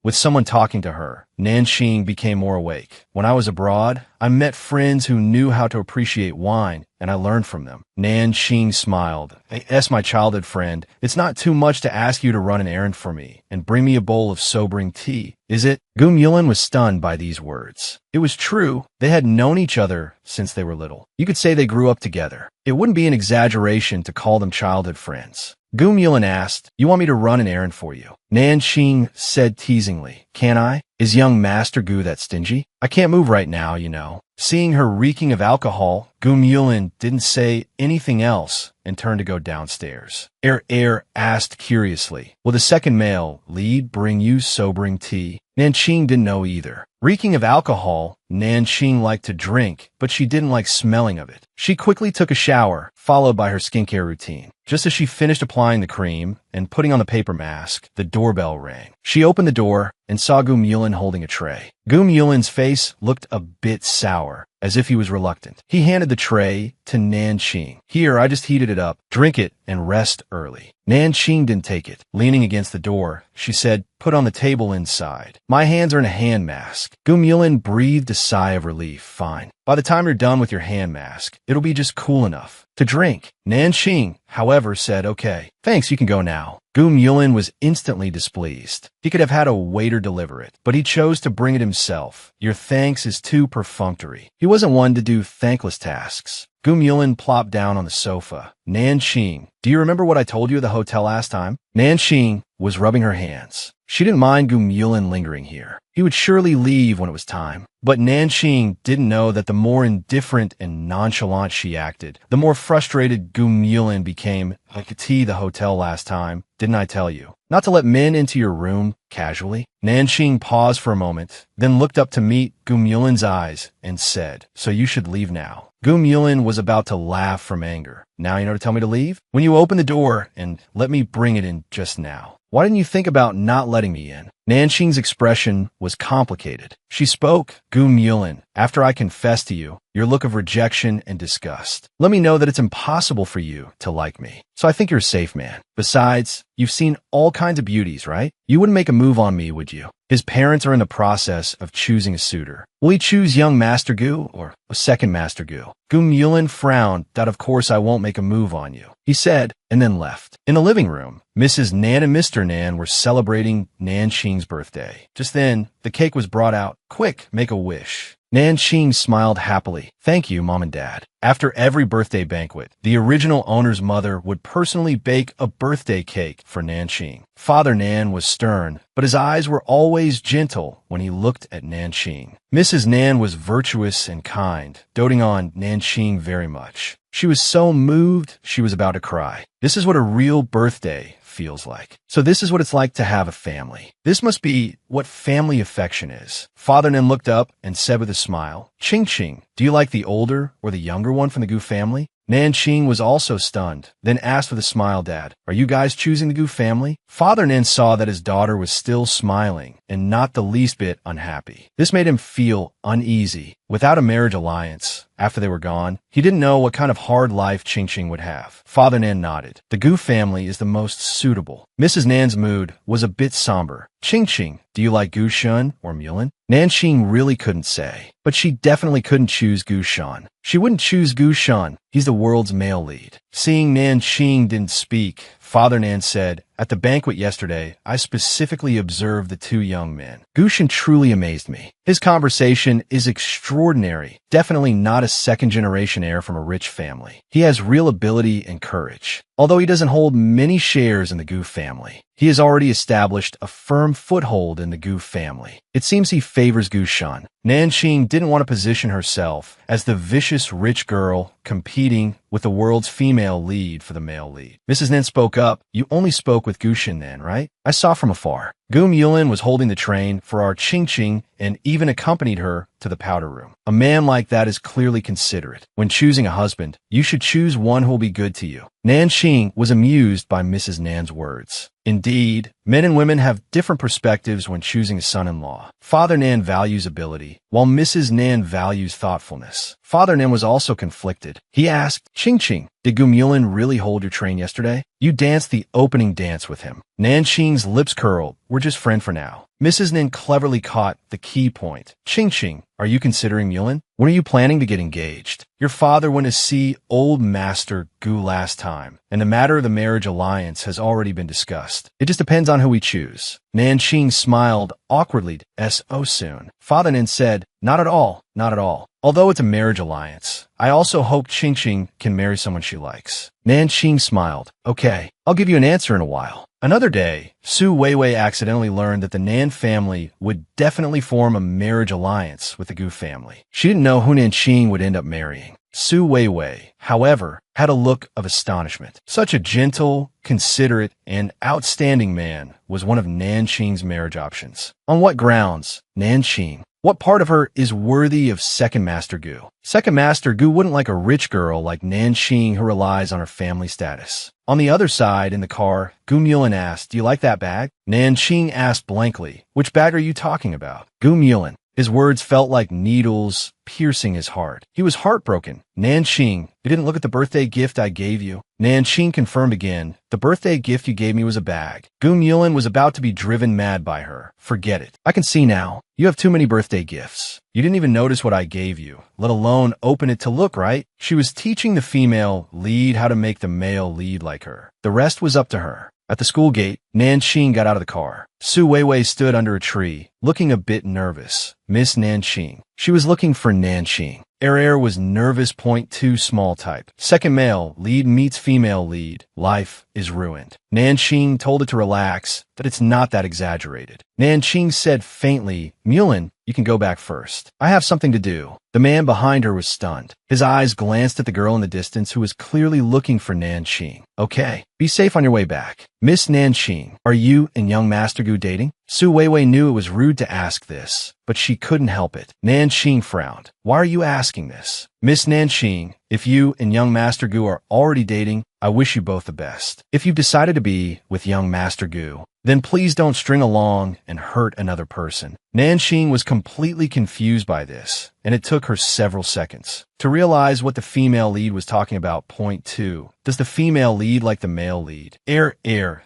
With someone talking to her, Nanxing became more awake. When I was abroad, I met friends who knew how to appreciate wine, and I learned from them. Nanxing smiled. Yes, my childhood friend, it's not too much to ask you to run an errand for me and bring me a bowl of sobering tea, is it? Gum Yulin was stunned by these words. It was true. They had known each other since they were little. You could say they grew up together. It wouldn't be an exaggeration to call them childhood friends. Gum Yulin asked, you want me to run an errand for you? Nanxing said teasingly, can I? Is young Master Gu that stingy? I can't move right now, you know. Seeing her reeking of alcohol, Gum Yulin didn't say anything else and turned to go downstairs. Asked curiously, will the second male lead bring you sobering tea? Nanxing didn't know either. Reeking of alcohol, Nanxing liked to drink, but she didn't like smelling of it. She quickly took a shower, followed by her skincare routine. Just as she finished applying the cream and putting on the paper mask, the doorbell rang. She opened the door and saw Gum Yulin holding a tray. Gum Yulin's face looked a bit sour, as if he was reluctant. He handed the tray to Nanxing. Here, I just heated it up. Drink it and rest early. Nanxing didn't take it. Leaning against the door, she said, put on the table inside. My hands are in a hand mask. Gum Yulin breathed a sigh of relief. Fine. By the time you're done with your hand mask, it'll be just cool enough to drink. Nanxing, however, said, okay, thanks, you can go now. Gum Yulin was instantly displeased. He could have had a waiter deliver it, but he chose to bring it himself. Your thanks is too perfunctory. He wasn't one to do thankless tasks. Gum Yulin plopped down on the sofa. Nanxing, do you remember what I told you at the hotel last time? Nanxing was rubbing her hands. She didn't mind Gum Yulin lingering here. He would surely leave when it was time. But Nanxing didn't know that the more indifferent and nonchalant she acted, the more frustrated Gum Yulin became. I could tea the hotel last time, didn't I tell you? Not to let men into your room casually? Nanxing paused for a moment, then looked up to meet Gum Yulin's eyes and said, so you should leave now. Gum Yulin was about to laugh from anger. Now you know to tell me to leave? When you open the door and let me bring it in just now. Why didn't you think about not letting me in? Nanxing's expression was complicated. She spoke, Gu Mulin, after I confess to you, your look of rejection and disgust. Let me know that it's impossible for you to like me. So I think you're a safe man. Besides, you've seen all kinds of beauties, right? You wouldn't make a move on me, would you? His parents are in the process of choosing a suitor. Will he choose young Master Gu or a second Master Gu? Gu Mulin frowned that of course I won't make a move on you, he said, and then left. In the living room, Mrs. Nan and Mr. Nan were celebrating Nanqing's birthday. Just then, the cake was brought out. Quick, make a wish. Nanqing smiled happily. Thank you, Mom and Dad. After every birthday banquet, the original owner's mother would personally bake a birthday cake for Nanqing. Father Nan was stern, but his eyes were always gentle when he looked at Nanqing. Mrs. Nan was virtuous and kind, doting on Nanqing very much. She was so moved, she was about to cry. This is what a real birthday feels like. So this is what it's like to have a family. This must be what family affection is. Father Nan looked up and said with a smile, Qing, do you like the older or the younger one from the Gu family? Nanqing was also stunned, then asked with a smile, Dad, are you guys choosing the Gu family? Father Nan saw that his daughter was still smiling and not the least bit unhappy. This made him feel uneasy. Without a marriage alliance, after they were gone, he didn't know what kind of hard life Qing would have. Father Nan nodded. The Gu family is the most suitable. Mrs. Nan's mood was a bit somber. Qing, do you like Gu Shun or Mulin? Nanqing really couldn't say, but she definitely couldn't choose Gu Shun. She wouldn't choose Gu Shun. He's the world's male lead. Seeing Nanqing didn't speak, Father Nan said, at the banquet yesterday, I specifically observed the two young men. Gu Shun truly amazed me. His conversation is extraordinary, definitely not a second-generation heir from a rich family. He has real ability and courage. Although he doesn't hold many shares in the Gu family, he has already established a firm foothold in the Gu family. It seems he favors Gu Shun. Nanqing didn't want to position herself as the vicious rich girl competing with the world's female lead for the male lead. Mrs. Nan spoke up. You only spoke with Gu Shun Nan, right? I saw from afar. Gu Mulin was holding the train for our Qing and even accompanied her to the powder room. A man like that is clearly considerate. When choosing a husband, you should choose one who will be good to you. Nanqing was amused by Mrs. Nan's words. Indeed, men and women have different perspectives when choosing a son-in-law. Father Nan values ability, while Mrs. Nan values thoughtfulness. Father Nan was also conflicted. He asked, Qing, did Gu Mulin really hold your train yesterday? You danced the opening dance with him. Nanqing's lips curled. We're just friend for now. Mrs. Nan cleverly caught the key point. Qing, are you considering Mulin? When are you planning to get engaged? Your father went to see old Master Gu last time, and the matter of the marriage alliance has already been discussed. It just depends on who we choose. Nanqing smiled awkwardly. So soon. Father Nan said, not at all, not at all. Although it's a marriage alliance, I also hope Qing can marry someone she likes. Nanqing smiled. Okay, I'll give you an answer in a while. Another day, Su Weiwei accidentally learned that the Nan family would definitely form a marriage alliance with the Gu family. She didn't know who Nanqing would end up marrying. Su Weiwei, however, had a look of astonishment. Such a gentle, considerate, and outstanding man was one of Nanqing's marriage options. On what grounds? Nanqing. What part of her is worthy of Second Master Gu? Second Master Gu wouldn't like a rich girl like Nanqing who relies on her family status. On the other side, in the car, Gu Mulin asked, do you like that bag? Nanqing asked blankly, which bag are you talking about? Gu Mulin. His words felt like needles piercing his heart. He was heartbroken. Nanqing, you didn't look at the birthday gift I gave you. Nanqing confirmed again. The birthday gift you gave me was a bag. Gu Mulin was about to be driven mad by her. Forget it. I can see now. You have too many birthday gifts. You didn't even notice what I gave you, let alone open it to look, right? She was teaching the female lead how to make the male lead like her. The rest was up to her. At the school gate, Nanqing got out of the car. Su Weiwei stood under a tree, looking a bit nervous. Miss Nanqing. She was looking for Nanqing. Air was nervous. Point 2 small type. Second male lead meets female lead. Life is ruined. Nanqing told it to relax, that it's not that exaggerated. Nanqing said faintly, Mulin, you can go back first. I have something to do. The man behind her was stunned. His eyes glanced at the girl in the distance who was clearly looking for Nanqing. Okay, be safe on your way back. Miss Nanqing, are you and young Master Gu dating? Su Weiwei knew it was rude to ask this, but she couldn't help it. Nanqing frowned. Why are you asking this? Miss Nanqing, if you and young Master Gu are already dating, I wish you both the best. If you've decided to be with young Master Gu, then please don't string along and hurt another person. Nanxing was completely confused by this, and it took her several seconds to realize what the female lead was talking about. Point 2. Does the female lead like the male lead?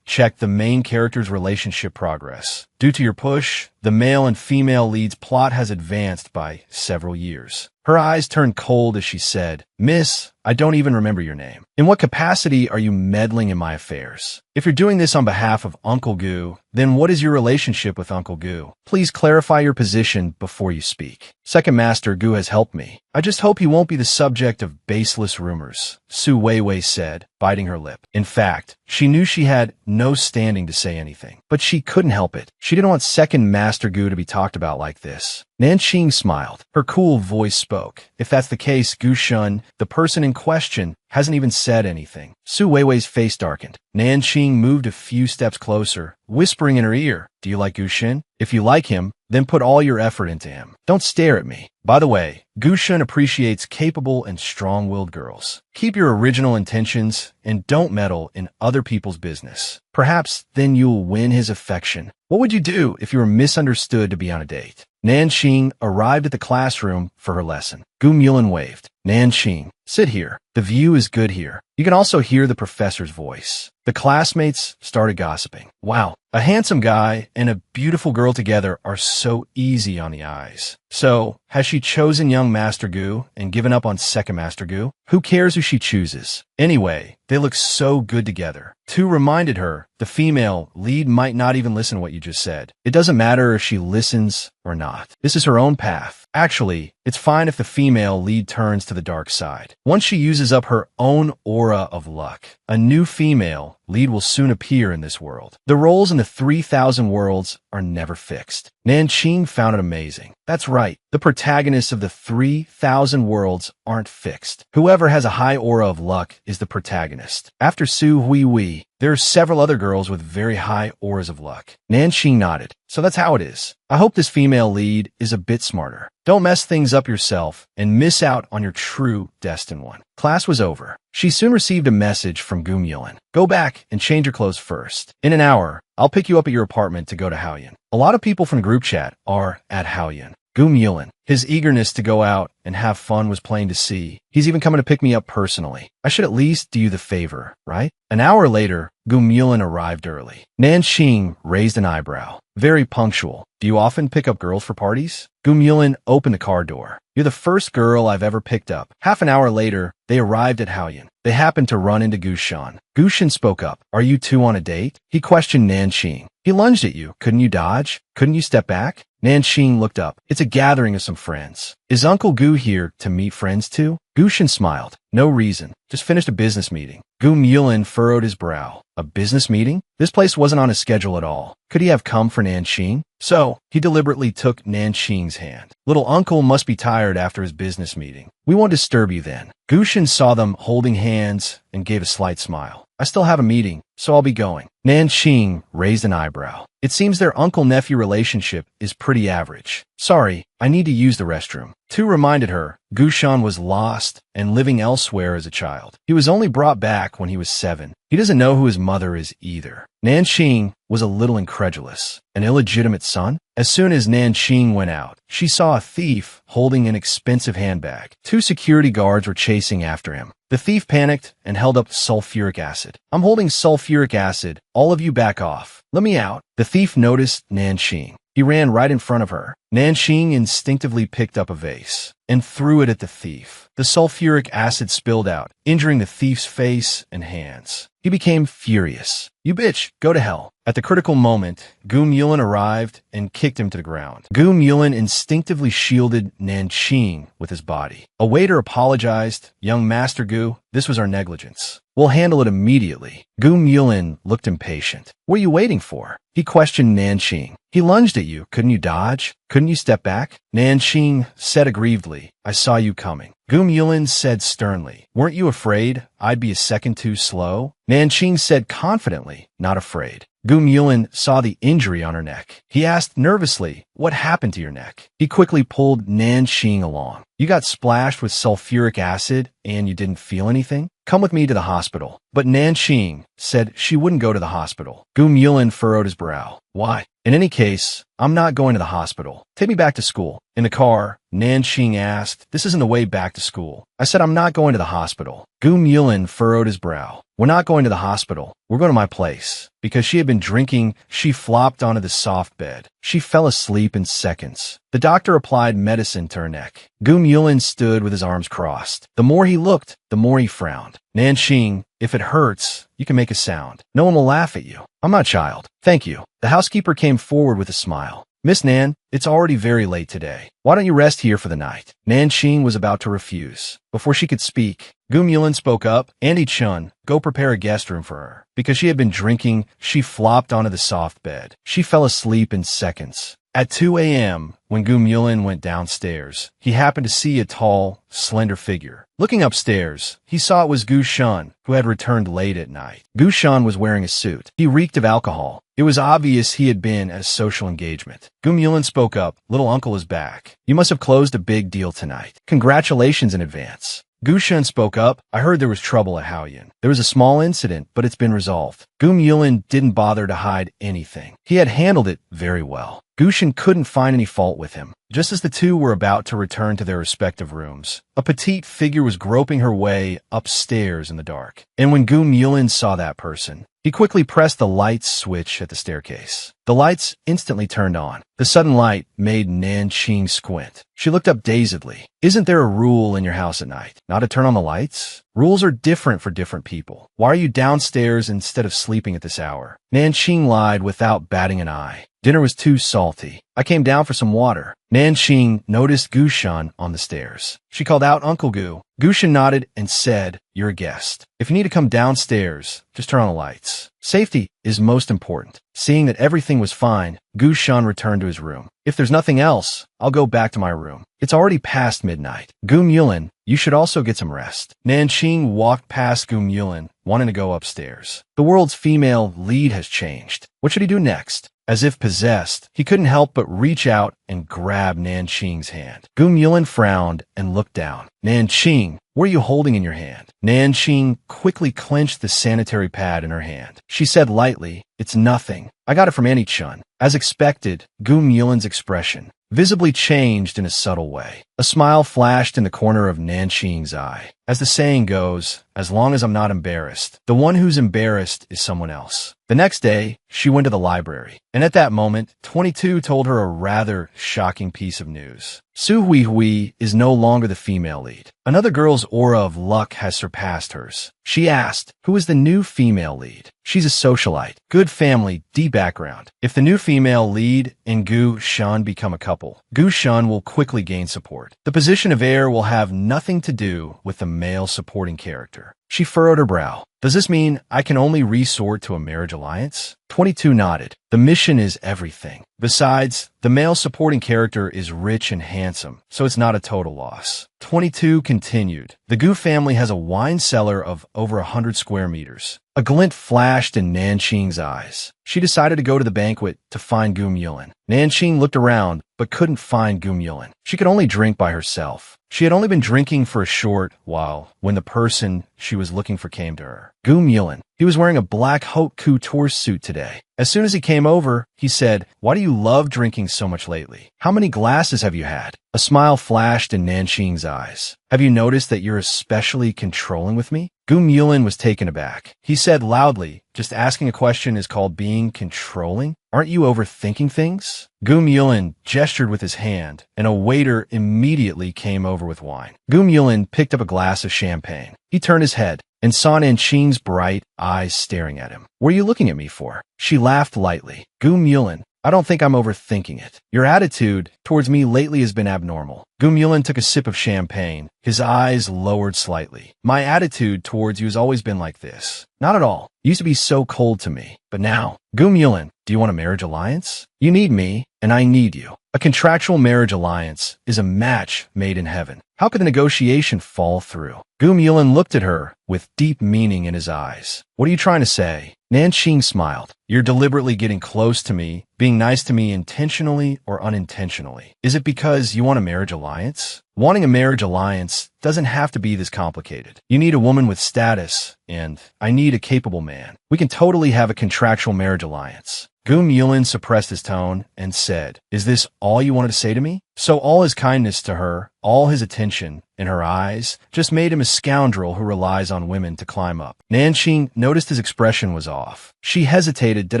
Check the main character's relationship progress. Due to your push, the male and female lead's plot has advanced by several years. Her eyes turned cold as she said, "Miss, I don't even remember your name. In what capacity are you meddling in my affairs? If you're doing this on behalf of Uncle Gu, then what is your relationship with Uncle Gu? Please clarify your position before you speak." Second Master Gu has helped me. I just hope he won't be the subject of baseless rumors, Su Weiwei said, biting her lip. In fact, she knew she had no standing to say anything, but she couldn't help it. She didn't want Second Master Gu to be talked about like this. Nanxing smiled. Her cool voice spoke. If that's the case, Gu Shun, the person in question, hasn't even said anything. Su Weiwei's face darkened. Nanxing moved a few steps closer, whispering in her ear, "Do you like Gu Shun? If you like him, then put all your effort into him. Don't stare at me. By the way, Gu Shun appreciates capable and strong-willed girls. Keep your original intentions and don't meddle in other people's business. Perhaps then you'll win his affection." What would you do if you were misunderstood to be on a date? Nanxing arrived at the classroom for her lesson. Gu Mulin waved. "Nanxing, sit here. The view is good here." You can also hear the professor's voice. The classmates started gossiping. Wow, a handsome guy and a beautiful girl together are so easy on the eyes. So, has she chosen young Master Gu and given up on Second Master Gu? Who cares who she chooses? Anyway, they look so good together. Tu reminded her, the female lead might not even listen to what you just said. It doesn't matter if she listens or not. This is her own path. Actually, it's fine if the female lead turns to the dark side. Once she uses up her own aura of luck, a new female lead will soon appear in this world. The roles in the 3,000 worlds are never fixed. Nanxing found it amazing. That's right. The protagonists of the 3,000 worlds aren't fixed. Whoever has a high aura of luck is the protagonist. After Su Huihui, there are several other girls with very high auras of luck. Nanxing nodded. So that's how it is. I hope this female lead is a bit smarter. Don't mess things up yourself and miss out on your true destined one. Class was over. She soon received a message from Gu Mulin. Go back and change your clothes first. In an hour, I'll pick you up at your apartment to go to Haoyan. A lot of people from the group chat are at Haoyan. Gu Mulin, his eagerness to go out and have fun was plain to see. He's even coming to pick me up personally. I should at least do you the favor, right? An hour later, Gu Mulin arrived early. Nanxing raised an eyebrow. Very punctual. Do you often pick up girls for parties? Gu Mulin opened the car door. You're the first girl I've ever picked up. Half an hour later, they arrived at Haoyan. They happened to run into Gu Shun. Gu Shun spoke up. Are you two on a date? He questioned Nanxing. He lunged at you. Couldn't you dodge? Couldn't you step back? Nanxing looked up. It's a gathering of some friends. Is Uncle Gu here to meet friends too? Gu Shun smiled. No reason. Just finished a business meeting. Gu Mulin furrowed his brow. A business meeting? This place wasn't on his schedule at all. Could he have come for Nanxing? So, he deliberately took Nanxing's hand. Little uncle must be tired after his business meeting. We won't disturb you then. Gu Shun saw them holding hands and gave a slight smile. I still have a meeting, so I'll be going. Nanxing raised an eyebrow. It seems their uncle-nephew relationship is pretty average. Sorry, I need to use the restroom. Tu reminded her, Gu Shun was lost and living elsewhere as a child. He was only brought back when he was 7. He doesn't know who his mother is either. Nanxing was a little incredulous. An illegitimate son? As soon as Nanxing went out, she saw a thief holding an expensive handbag. 2 security guards were chasing after him. The thief panicked and held up sulfuric acid. I'm holding sulfuric acid. All of you back off. Let me out. The thief noticed Nanxing. He ran right in front of her. Nanxing instinctively picked up a vase and threw it at the thief. The sulfuric acid spilled out, injuring the thief's face and hands. He became furious. You bitch, go to hell. At the critical moment, Gu Mulin arrived and kicked him to the ground. Gu Mulin instinctively shielded Nanxing with his body. A waiter apologized. Young Master Gu, this was our negligence. We'll handle it immediately. Gu Mulin looked impatient. What are you waiting for? He questioned Nanxing. He lunged at you. Couldn't you dodge? Couldn't you step back? Nanxing said aggrievedly, I saw you coming. Gu Mulin said sternly, weren't you afraid I'd be a second too slow? Nanxing said confidently, not afraid. Gu Mulin saw the injury on her neck. He asked nervously, "What happened to your neck?" He quickly pulled Nanxing along. "You got splashed with sulfuric acid and you didn't feel anything? Come with me to the hospital." But Nanxing said she wouldn't go to the hospital. Gu Mulin furrowed his brow. "Why? In any case, I'm not going to the hospital. Take me back to school." In the car, Nanxing asked, "This isn't the way back to school." "I said I'm not going to the hospital." Gu Mulin furrowed his brow. "We're not going to the hospital. We're going to my place." Because she had been drinking, she flopped onto the soft bed. She fell asleep in seconds. The doctor applied medicine to her neck. Gu Mulin stood with his arms crossed. The more he looked, the more he frowned. "Nanxing, if it hurts, you can make a sound. No one will laugh at you." "I'm not a child." "Thank you." The housekeeper came forward with a smile. "Miss Nan, it's already very late today. Why don't you rest here for the night?" Nanxing was about to refuse. Before she could speak, Gu Mulin spoke up. "Andy Chun, go prepare a guest room for her." Because she had been drinking, she flopped onto the soft bed. She fell asleep in seconds. At 2 a.m., when Gu Mulin went downstairs, he happened to see a tall, slender figure. Looking upstairs, he saw it was Gu Shun, who had returned late at night. Gu Shun was wearing a suit. He reeked of alcohol. It was obvious he had been at a social engagement. Gu Mulin spoke up. "Little uncle is back. You must have closed a big deal tonight. Congratulations in advance." Gu Shun spoke up. "I heard there was trouble at Haoyan. There was a small incident, but it's been resolved." Gu Mulin didn't bother to hide anything. He had handled it very well. Gu Shun couldn't find any fault with him. Just as the two were about to return to their respective rooms, a petite figure was groping her way upstairs in the dark. And when Gu Mulin saw that person, he quickly pressed the light switch at the staircase. The lights instantly turned on. The sudden light made Nanxing squint. She looked up dazedly. "Isn't there a rule in your house at night? Not to turn on the lights? Rules are different for different people. Why are you downstairs instead of sleeping at this hour?" Nanxing lied without batting an eye. "Dinner was too salty. I came down for some water." Nanxing noticed Gu Shun on the stairs. She called out, "Uncle Gu." Gu Shun nodded and said, "You're a guest. If you need to come downstairs, just turn on the lights. Safety is most important." Seeing that everything was fine, Gu Shun returned to his room. "If there's nothing else, I'll go back to my room. It's already past midnight. Gu Mulin, you should also get some rest." Nanxing walked past Gu Mulin, wanting to go upstairs. The world's female lead has changed. What should he do next? As if possessed, he couldn't help but reach out and grab Nanxing's hand. Gu Mulin frowned and looked down. "Nanxing, what are you holding in your hand?" Nanxing quickly clenched the sanitary pad in her hand. She said lightly, "It's nothing. I got it from Andy Chun." As expected, Gu Mulin's expression visibly changed in a subtle way. A smile flashed in the corner of Nanxing's eye. As the saying goes, as long as I'm not embarrassed, the one who's embarrassed is someone else. The next day, she went to the library, and at that moment, 22 told her a rather shocking piece of news. Su Hui is no longer the female lead. Another girl's aura of luck has surpassed hers. She asked, "Who is the new female lead?" "She's a socialite. Good family, D background." If the new female lead and Gu Shun become a couple, Gu Shun will quickly gain support. The position of heir will have nothing to do with the male supporting character. She furrowed her brow. "Does this mean I can only resort to a marriage alliance?" 22 nodded. "The mission is everything. Besides, the male supporting character is rich and handsome, so it's not a total loss." 22 continued. "The Gu family has a wine cellar of over 100 square meters." A glint flashed in Nanxing's eyes. She decided to go to the banquet to find Gu Mulin. Nanxing looked around, but couldn't find Gu Mulin. She could only drink by herself. She had only been drinking for a short while when the person she was looking for came to her. Gu Mulin. He was wearing a black haute couture suit today. As soon as he came over, he said, "Why do you love drinking so much lately? How many glasses have you had?" A smile flashed in Nanxing's eyes. "Have you noticed that you're especially controlling with me?" Gu Mulin was taken aback. He said loudly, "Just asking a question is called being controlling? Aren't you overthinking things?" Gu Mulin gestured with his hand, and a waiter immediately came over with wine. Gu Mulin picked up a glass of champagne. He turned his head and saw Nanxing's bright eyes staring at him. "What are you looking at me for?" She laughed lightly. "Gu Mulin, I don't think I'm overthinking it. Your attitude towards me lately has been abnormal." Gu Mulin took a sip of champagne. His eyes lowered slightly. "My attitude towards you has always been like this." "Not at all. You used to be so cold to me. But now." "Gu Mulin, do you want a marriage alliance?" "You need me, and I need you." A contractual marriage alliance is a match made in heaven. How could the negotiation fall through? Gu Mulin looked at her with deep meaning in his eyes. "What are you trying to say?" Nanqing smiled. You're deliberately getting close to me, being nice to me intentionally or unintentionally. Is it because you want a marriage alliance? Wanting a marriage alliance doesn't have to be this complicated. You need a woman with status, and I need a capable man. We can totally have a contractual marriage alliance. Goom Yulin suppressed his tone and said, Is this all you wanted to say to me? So all his kindness to her, all his attention in her eyes, just made him a scoundrel who relies on women to climb up. Nanqing noticed his expression was off. She hesitated. Did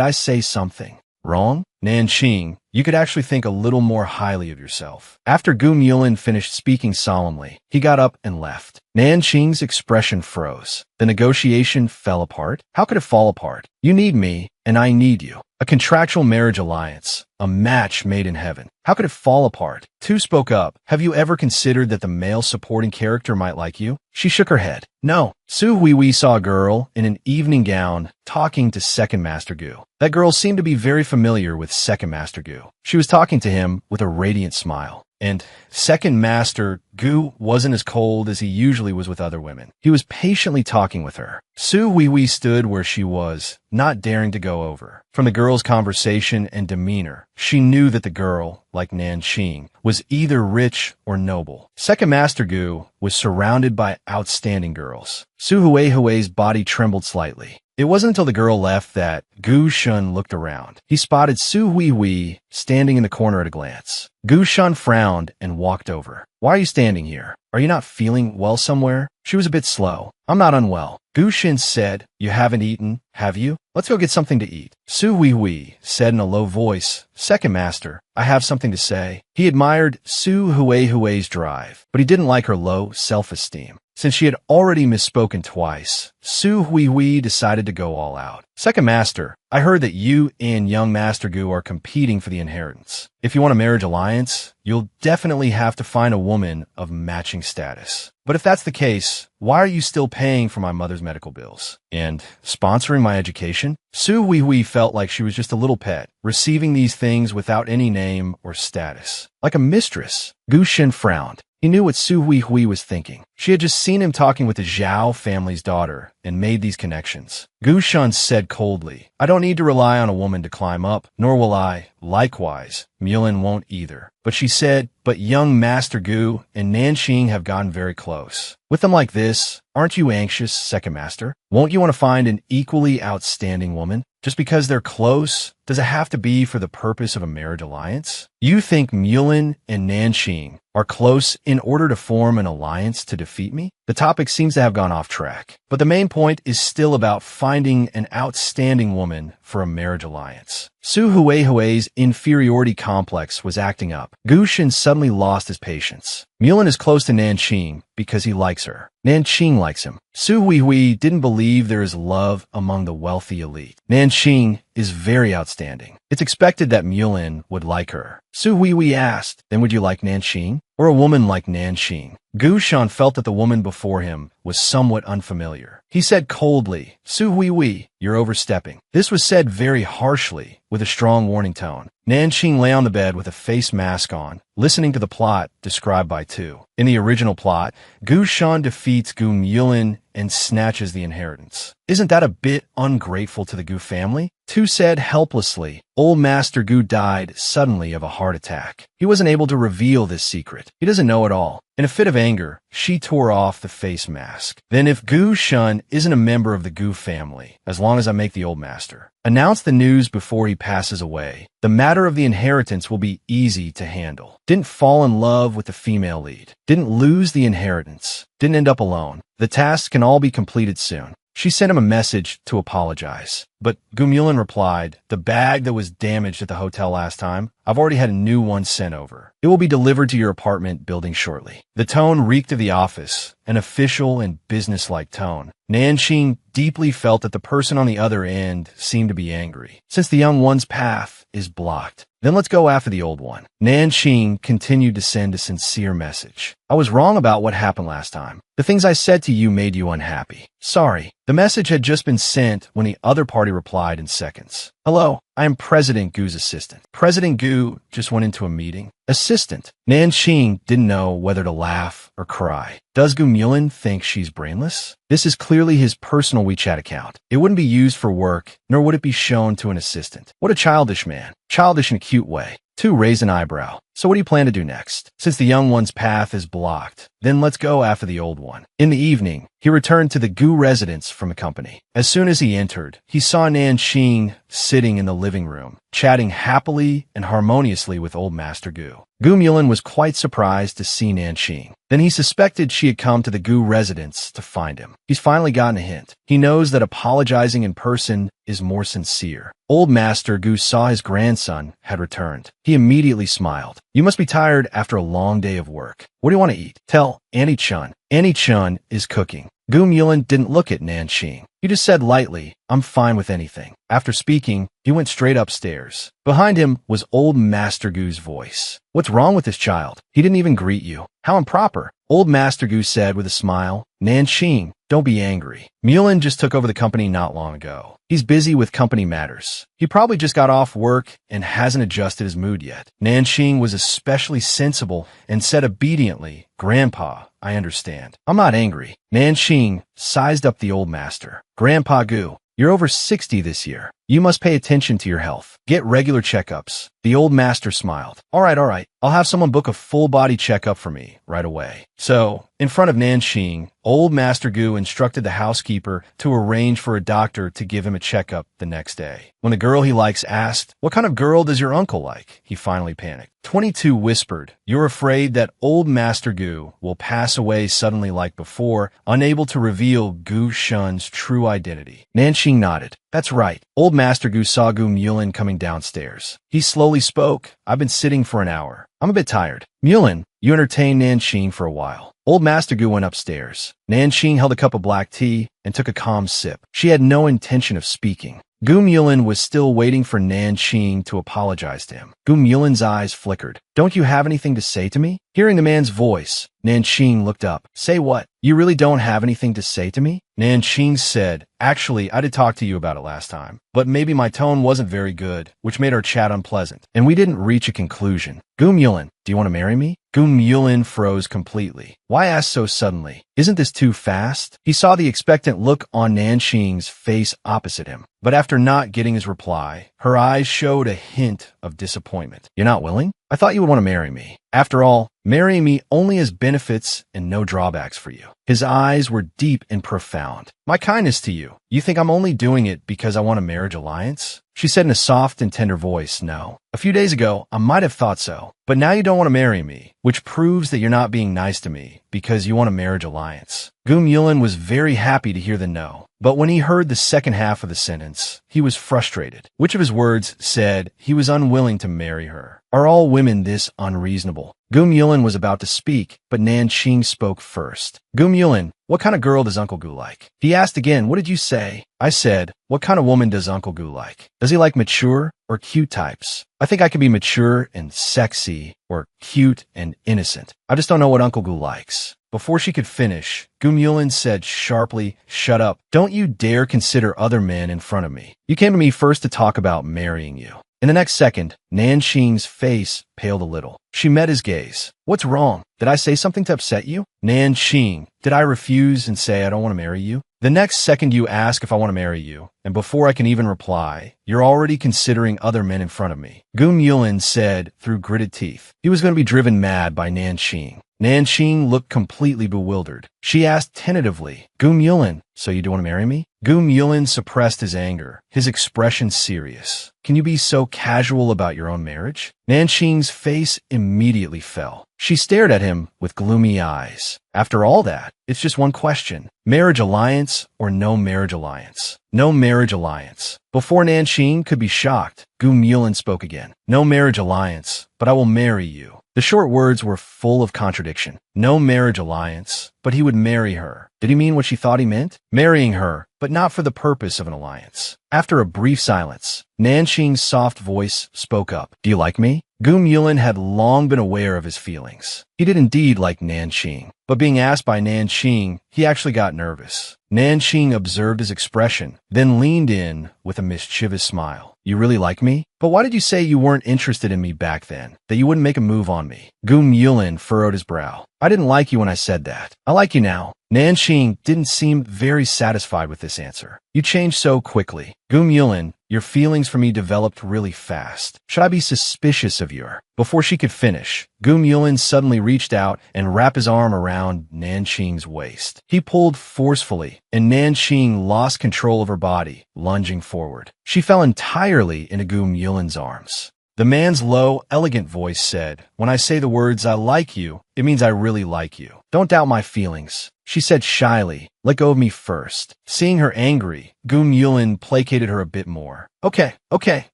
I say something wrong? Nanqing, you could actually think a little more highly of yourself. After Goom Yulin finished speaking solemnly, he got up and left. Nanqing's expression froze. The negotiation fell apart? How could it fall apart? You need me, and I need you. A contractual marriage alliance. A match made in heaven. How could it fall apart? Tu spoke up. Have you ever considered that the male supporting character might like you? She shook her head. No. Su Huihui saw a girl in an evening gown talking to Second Master Gu. That girl seemed to be very familiar with Second Master Gu. She was talking to him with a radiant smile. And Second Master Gu wasn't as cold as he usually was with other women. He was patiently talking with her. Su Huihui stood where she was, not daring to go over. From the girl's conversation and demeanor, she knew that the girl, like Nanqing, was either rich or noble. Second Master Gu was surrounded by outstanding girls. Su Huihui's body trembled slightly. It wasn't until the girl left that Gu Shun looked around. He spotted Su Huihui standing in the corner at a glance. Gu Shun frowned and walked over. Why are you standing here? Are you not feeling well somewhere? She was a bit slow. I'm not unwell. Gu Shun said, You haven't eaten, have you? Let's go get something to eat. Su Huihui said in a low voice, Second Master, I have something to say. He admired Su Huihui's drive, but he didn't like her low self-esteem. Since she had already misspoken twice, Su Huihui decided to go all out. Second Master, I heard that you and young Master Gu are competing for the inheritance. If you want a marriage alliance, you'll definitely have to find a woman of matching status. But if that's the case, why are you still paying for my mother's medical bills and sponsoring my education? Su Huihui felt like she was just a little pet, receiving these things without any name or status. Like a mistress. Gu Shun frowned. He knew what Su Huihui was thinking. She had just seen him talking with the Zhao family's daughter and made these connections. Gu Shun said coldly, I don't need to rely on a woman to climb up, nor will I. Likewise, Mulin won't either. But she said, but young Master Gu and Nanqing have gotten very close. With them like this, aren't you anxious, Second Master? Won't you want to find an equally outstanding woman? Just because they're close, does it have to be for the purpose of a marriage alliance? You think Mulin and Nanqing are close in order to form an alliance to defeat me? The topic seems to have gone off track, but the main point is still about finding an outstanding woman for a marriage alliance. Su Huihui's inferiority complex was acting up. Gu Shun suddenly lost his patience. Mulin is close to Nanqing because he likes her. Nanqing likes him. Su Huihui didn't believe there is love among the wealthy elite. Nanqing is very outstanding. It's expected that Mulin would like her. Su Huihui asked, then would you like Nanqing? Or a woman like Nanqing? Gu Shun felt that the woman before him was somewhat unfamiliar. He said coldly, Su Huihui, you're overstepping. This was said very harshly, with a strong warning tone. Nanqing lay on the bed with a face mask on, listening to the plot described by Tu. In the original plot, Gu Shun defeats Gu Mulin and snatches the inheritance. Isn't that a bit ungrateful to the Gu family? Tu said helplessly. Old Master Gu died suddenly of a heart attack. He wasn't able to reveal this secret. He doesn't know it all. In a fit of anger, she tore off the face mask. Then if Gu Shun isn't a member of the Gu family, as long as I make the old master, announce the news before he passes away. The matter of the inheritance will be easy to handle. Didn't fall in love with the female lead. Didn't lose the inheritance. Didn't end up alone. The tasks can all be completed soon. She sent him a message to apologize. But Gu Mulin replied, the bag that was damaged at the hotel last time, I've already had a new one sent over. It will be delivered to your apartment building shortly. The tone reeked of the office, an official and businesslike tone. Nanqing deeply felt that the person on the other end seemed to be angry, since the young one's path is blocked. Then let's go after the old one. Nanqing continued to send a sincere message. I was wrong about what happened last time. The things I said to you made you unhappy. Sorry. The message had just been sent when the other party replied in seconds. Hello, I am President Gu's assistant. President Gu just went into a meeting. Assistant. Nanqing didn't know whether to laugh or cry. Does Gu Mulin think she's brainless? This is clearly his personal WeChat account. It wouldn't be used for work, nor would it be shown to an assistant. What a childish man. Childish in a cute way. 2. Raise an eyebrow. So what do you plan to do next? Since the young one's path is blocked, then let's go after the old one. In the evening, he returned to the Gu residence from the company. As soon as he entered, he saw Nanqing sitting in the living room, chatting happily and harmoniously with old Master Gu. Gu Mulin was quite surprised to see Nanqing. Then he suspected she had come to the Gu residence to find him. He's finally gotten a hint. He knows that apologizing in person is more sincere. Old Master Gu saw his grandson had returned. He immediately smiled. You must be tired after a long day of work. What do you want to eat? Tell Annie Chun. Annie Chun is cooking. Gu Mulin didn't look at Nanqing. He just said lightly, I'm fine with anything. After speaking, he went straight upstairs. Behind him was old Master Gu's voice. What's wrong with this child? He didn't even greet you. How improper. Old Master Gu said with a smile, Nanqing, don't be angry. Mulin just took over the company not long ago. He's busy with company matters. He probably just got off work and hasn't adjusted his mood yet. Nanqing was especially sensible and said obediently, Grandpa, I understand. I'm not angry. Nanqing sized up the old master. Grandpa Gu, you're over 60 this year. You must pay attention to your health. Get regular checkups. The old master smiled. All right. I'll have someone book a full-body checkup for me right away. So, in front of Nanqing, old Master Gu instructed the housekeeper to arrange for a doctor to give him a checkup the next day. When the girl he likes asked, what kind of girl does your uncle like? He finally panicked. 22 whispered, you're afraid that old Master Gu will pass away suddenly like before, unable to reveal Gu Shun's true identity. Nanqing nodded. That's right. Old Master Gu saw Gu Mulin coming downstairs. He slowly spoke. I've been sitting for an hour. I'm a bit tired. Mulin, you entertained Nanqing for a while. Old Master Gu went upstairs. Nanqing held a cup of black tea and took a calm sip. She had no intention of speaking. Gu Mulin was still waiting for Nanqing to apologize to him. Gu Mulin's eyes flickered. Don't you have anything to say to me? Hearing the man's voice, Nanqing looked up. Say what? You really don't have anything to say to me? Nanqing said, actually, I did talk to you about it last time, but maybe my tone wasn't very good, which made our chat unpleasant, and we didn't reach a conclusion. Gu Mulin, do you want to marry me? Gu Mulin froze completely. Why ask so suddenly? Isn't this too fast? He saw the expectant look on Nanqing's face opposite him, but after not getting his reply, her eyes showed a hint of disappointment. You're not willing? I thought you would want to marry me. After all, marrying me only has benefits and no drawbacks for you. His eyes were deep and profound. My kindness to you. You think I'm only doing it because I want a marriage alliance? She said in a soft and tender voice, no. A few days ago, I might have thought so, but now you don't want to marry me, which proves that you're not being nice to me because you want a marriage alliance. Gu Mulin was very happy to hear the no, but when he heard the second half of the sentence, he was frustrated. Which of his words said he was unwilling to marry her? Are all women this unreasonable? Gu Mulin was about to speak, but Nanqing spoke first. Gu Mulin, what kind of girl does Uncle Gu like? He asked again, what did you say? I said, what kind of woman does Uncle Gu like? Does he like mature or cute types? I think I can be mature and sexy, or cute and innocent. I just don't know what Uncle Gu likes. Before she could finish, Gu Mulin said sharply, shut up. Don't you dare consider other men in front of me. You came to me first to talk about marrying you. In the next second, Nanqing's face paled a little. She met his gaze. What's wrong? Did I say something to upset you? Nanqing, did I refuse and say I don't want to marry you? The next second you ask if I want to marry you, and before I can even reply, you're already considering other men in front of me. Gu Mulin said through gritted teeth. He was going to be driven mad by Nanqing. Nanqing looked completely bewildered. She asked tentatively, Gu Mulin, so you do want to marry me? Gu Mulin suppressed his anger, his expression serious. Can you be so casual about your own marriage? Nanqing's face immediately fell. She stared at him with gloomy eyes. After all that, it's just one question. Marriage alliance or no marriage alliance? No marriage alliance. Before Nanqing could be shocked, Gu Mulin spoke again. No marriage alliance, but I will marry you. The short words were full of contradiction. No marriage alliance, but he would marry her. Did he mean what she thought he meant? Marrying her, but not for the purpose of an alliance. After a brief silence, Nanqing's soft voice spoke up. Do you like me? Goom Yulin had long been aware of his feelings. He did indeed like Nanqing, but being asked by Nanqing, he actually got nervous. Nanqing observed his expression, then leaned in with a mischievous smile. You really like me? But why did you say you weren't interested in me back then? That you wouldn't make a move on me? Goom Yulin furrowed his brow. I didn't like you when I said that. I like you now. Nanqing didn't seem very satisfied with this answer. You changed so quickly. Goom Yulin, your feelings for me developed really fast. Should I be suspicious of you? Before she could finish, Goom Yulin suddenly reached out and wrapped his arm around Nanqing's waist. He pulled forcefully, and Nanqing lost control of her body, lunging forward. She fell entirely into Goom Yulin's arms. The man's low, elegant voice said, when I say the words I like you, it means I really like you. Don't doubt my feelings. She said shyly, let go of me first. Seeing her angry, Goom Yulin placated her a bit more. Okay,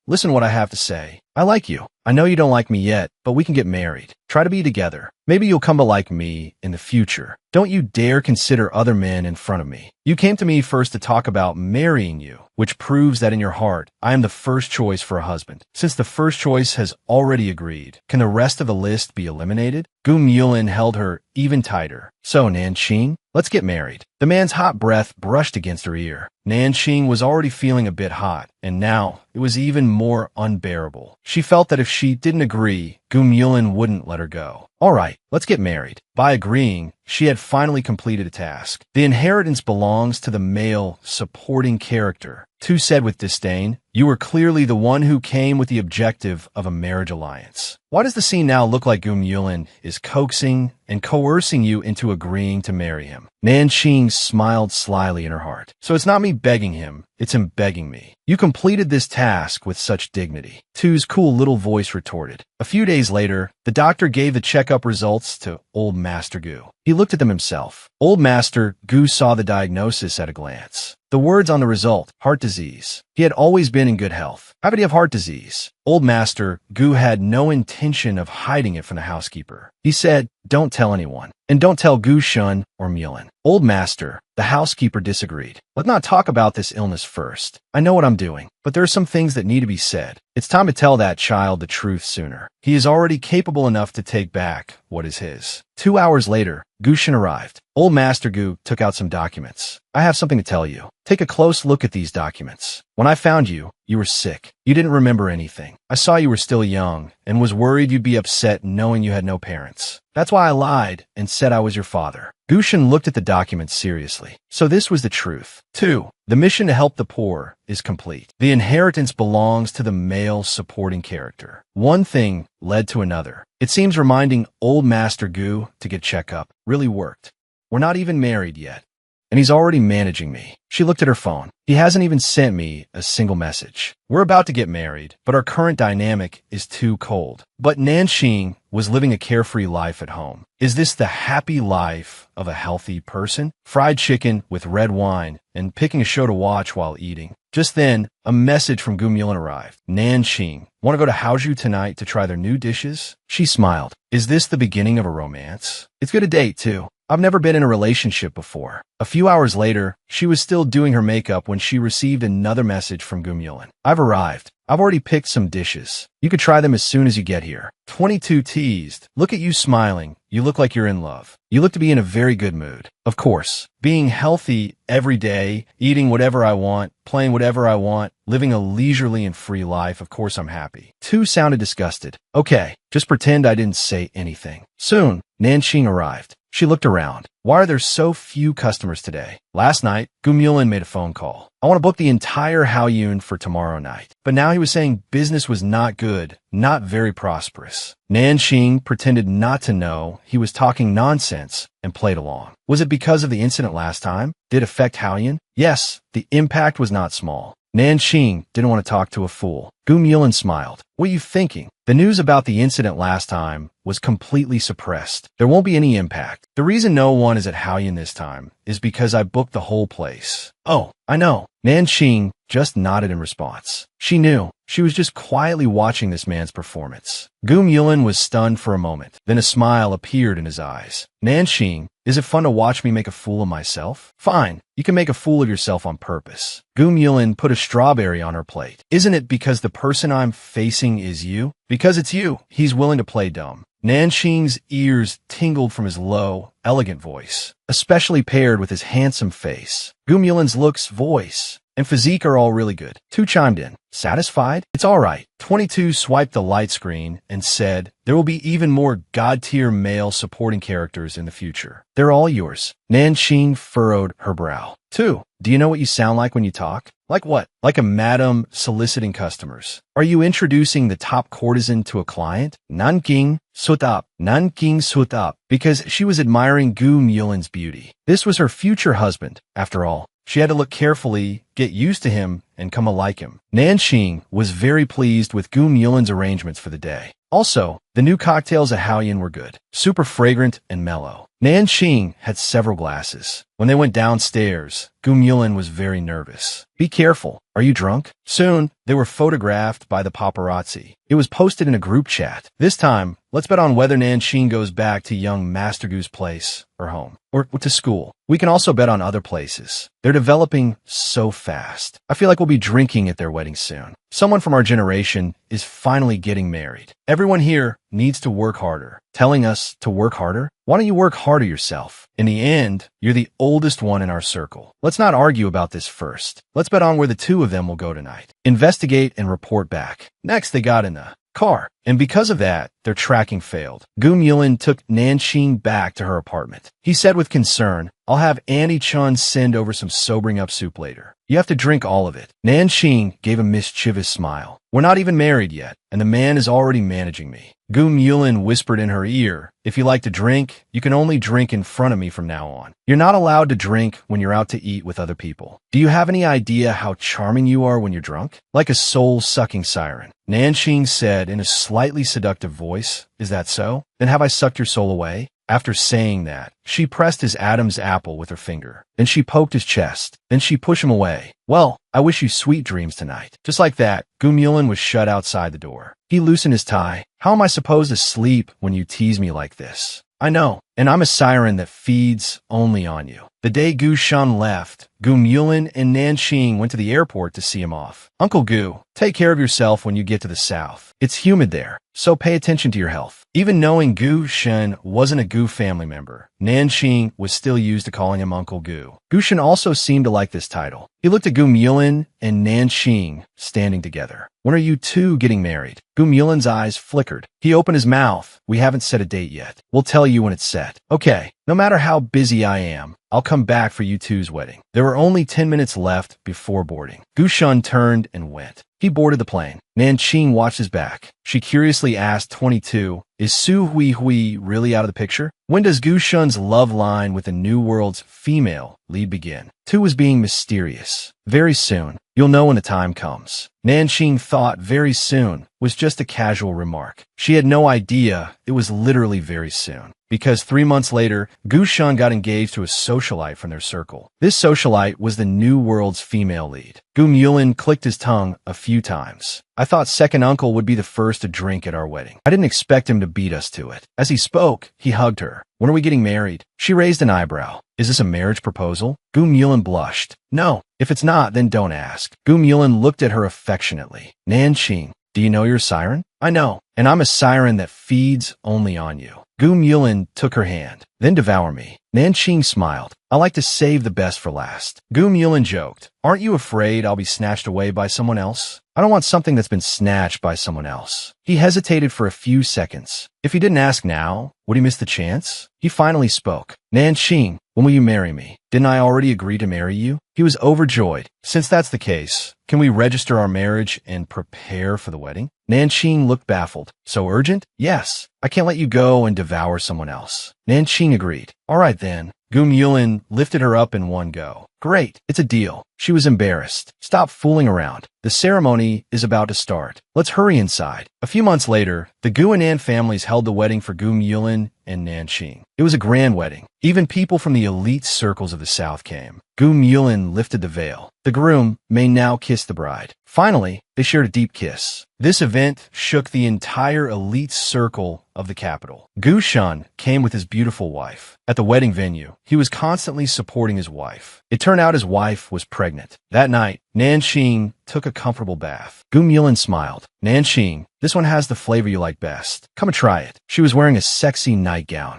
listen what I have to say. I like you. I know you don't like me yet, but we can get married. Try to be together. Maybe you'll come to like me in the future. Don't you dare consider other men in front of me. You came to me first to talk about marrying you, which proves that in your heart, I am the first choice for a husband. Since the first choice has already agreed, can the rest of the list be eliminated? Goom Yulin held her even tighter. So, Nanqing, let's get married. The man's hot breath brushed against her ear. Nanqing was already feeling a bit hot, and now it was even more unbearable. She felt that if she didn't agree, Goom Yulin wouldn't let her go. All right, let's get married. By agreeing, she had finally completed a task. The inheritance belongs to the male supporting character. Tu said with disdain, you were clearly the one who came with the objective of a marriage alliance. Why does the scene now look like Goom Yulin is coaxing and coercing you into agreeing to marry him? Nanqing smiled slyly in her heart. So it's not me begging him, it's him begging me. You completed this task with such dignity. Tu's cool little voice retorted. A few days later, the doctor gave the checkup results to Old Master Gu. He looked at them himself. Old Master Gu saw the diagnosis at a glance. The words on the result, heart disease. He had always been in good health. How could he have heart disease? Old Master Gu had no intention of hiding it from the housekeeper. He said, don't tell anyone. And don't tell Gu Shun or Mulin. Old Master, the housekeeper disagreed. Let's not talk about this illness first. I know what I'm doing, but there are some things that need to be said. It's time to tell that child the truth sooner. He is already capable enough to take back what is his. 2 hours later, Gu Shun arrived. Old Master Gu took out some documents. I have something to tell you. Take a close look at these documents. When I found you, you were sick. You didn't remember anything. I saw you were still young and was worried you'd be upset knowing you had no parents. That's why I lied and said I was your father. Gu Shun looked at the documents seriously. So this was the truth. 2. The mission to help the poor is complete. The inheritance belongs to the male supporting character. One thing led to another. It seems reminding Old Master Gu to get checked up really worked. We're not even married yet, and he's already managing me. She looked at her phone. He hasn't even sent me a single message. We're about to get married, but our current dynamic is too cold. But Nanqing was living a carefree life at home. Is this the happy life of a healthy person? Fried chicken with red wine and picking a show to watch while eating. Just then, a message from Goom Yulin arrived. Nanqing, want to go to Haozhou tonight to try their new dishes? She smiled. Is this the beginning of a romance? It's good to date, too. I've never been in a relationship before. A few hours later, she was still doing her makeup when she received another message from Goom Yulin. I've arrived. I've already picked some dishes. You could try them as soon as you get here. 22 teased. Look at you smiling. You look like you're in love. You look to be in a very good mood. Of course, being healthy every day, eating whatever I want, playing whatever I want, living a leisurely and free life, of course I'm happy. Tu sounded disgusted. Okay, just pretend I didn't say anything. Soon, Nanqing arrived. She looked around. Why are there so few customers today? Last night, Goom Yulin made a phone call. I want to book the entire Haoyun for tomorrow night. But now he was saying business was not good, not very prosperous. Nanqing pretended not to know he was talking nonsense and played along. Was it because of the incident last time? Did it affect Haoyun? Yes, the impact was not small. Nanqing didn't want to talk to a fool. Goom Yulin smiled. What are you thinking? The news about the incident last time was completely suppressed. There won't be any impact. The reason no one is at Haoyun this time is because I booked the whole place. Oh, I know. Nanqing just nodded in response. She knew. She was just quietly watching this man's performance. Goom Yulin was stunned for a moment. Then a smile appeared in his eyes. Nanqing, Is it fun to watch me make a fool of myself? Fine, you can make a fool of yourself on purpose. Yulin put a strawberry on her plate. Isn't it because the person I'm facing is you? Because it's you. He's willing to play dumb. Nanxing's ears tingled from his low, elegant voice, especially paired with his handsome face. Yulin's looks, voice, and physique are all really good. 2 chimed in. Satisfied? It's all right. 22 swiped the light screen and said, there will be even more god-tier male supporting characters in the future. They're all yours. Nanxing furrowed her brow. 2. Do you know what you sound like when you talk? Like what? Like a madam soliciting customers. Are you introducing the top courtesan to a client? Nanking sutap. Nanking sutap. Because she was admiring Yulin's beauty. This was her future husband, after all. She had to look carefully, get used to him, and come to like him. Nanxing was very pleased with Yulin's arrangements for the day. Also, the new cocktails at Haoyan were good, super fragrant and mellow. Nanxing had several glasses. When they went downstairs, Yulin was very nervous. Be careful. Are you drunk? Soon, they were photographed by the paparazzi. It was posted in a group chat. This time, let's bet on whether Nanxing goes back to young Master Gu's place or home, or to school. We can also bet on other places. They're developing so fast. I feel like we'll be drinking at their wedding soon. Someone from our generation is finally getting married. Everyone here needs to work harder. Telling us to work harder? Why don't you work harder yourself? In the end, you're the oldest one in our circle. Let's not argue about this first. Let's bet on where the 2 of them will go tonight. Investigate and report back. Next, they got in the car. And because of that, their tracking failed. Yulin took Nanxing back to her apartment. He said with concern, I'll have Annie Chun send over some sobering up soup later. You have to drink all of it. Nanxing gave a mischievous smile. We're not even married yet, and the man is already managing me. Yulin whispered in her ear, if you like to drink, you can only drink in front of me from now on. You're not allowed to drink when you're out to eat with other people. Do you have any idea how charming you are when you're drunk? Like a soul-sucking siren. Nanxing said in a slightly seductive voice, is that so? Then have I sucked your soul away? After saying that, she pressed his Adam's apple with her finger. Then she poked his chest. Then she pushed him away. Well, I wish you sweet dreams tonight. Just like that, Yulin was shut outside the door. He loosened his tie. How am I supposed to sleep when you tease me like this? I know, and I'm a siren that feeds only on you. The day Gu Shun left, Yulin and Nanxing went to the airport to see him off. Uncle Gu, take care of yourself when you get to the south. It's humid there, so pay attention to your health. Even knowing Gu Shun wasn't a Gu family member, Nanxing was still used to calling him Uncle Gu. Gu Shun also seemed to like this title. He looked at Yulin and Nanxing standing together. When are you 2 getting married? Yulin's eyes flickered. He opened his mouth. We haven't set a date yet. We'll tell you when it's set. Okay, no matter how busy I am, I'll come back for you 2's wedding. There were only 10 minutes left before boarding. Gu Shun turned and went. He boarded the plane. Nanxing watched his back. She curiously asked 22, is Su Hui Hui really out of the picture? When does Gu Shun's love line with the New World's female lead begin? 2 was being mysterious. Very soon. You'll know when the time comes. Nanxing thought very soon was just a casual remark. She had no idea it was literally very soon. Because 3 months later, Gu Shun got engaged to a socialite from their circle. This socialite was the New World's female lead. Yulin clicked his tongue a few times. I thought second uncle would be the first to drink at our wedding. I didn't expect him to beat us to it. As he spoke, he hugged her. When are we getting married? She raised an eyebrow. Is this a marriage proposal? Yulin blushed. No. If it's not, then don't ask. Yulin looked at her affectionately. Nanxing, do you know you're a siren? I know, and I'm a siren that feeds only on you. Yulin took her hand. Then devour me. Nanxing smiled. I like to save the best for last. Yulin joked. Aren't you afraid I'll be snatched away by someone else? I don't want something that's been snatched by someone else. He hesitated for a few seconds. If he didn't ask now, would he miss the chance? He finally spoke. Nanxing, when will you marry me? Didn't I already agree to marry you? He was overjoyed. Since that's the case, can we register our marriage and prepare for the wedding? Nanxing looked baffled. So urgent? Yes. I can't let you go and devour someone else. Nanxing agreed. All right then. Yulin lifted her up in one go. Great, it's a deal. She was embarrassed. Stop fooling around. The ceremony is about to start. Let's hurry inside. A few months later, the Gu and Nan families held the wedding for Yulin and Nanxing. It was a grand wedding. Even people from the elite circles of the South came. Yulin lifted the veil. The groom may now kiss the bride. Finally, They shared a deep kiss. This event shook the entire elite circle of the capital. Gu Shun came with his beautiful wife. At the wedding venue, he was constantly supporting his wife. It turned out his wife was pregnant. That night, Nanxing took a comfortable bath. Gu Mulin smiled. Nanxing, this one has the flavor you like best. Come and try it. She was wearing a sexy nightgown.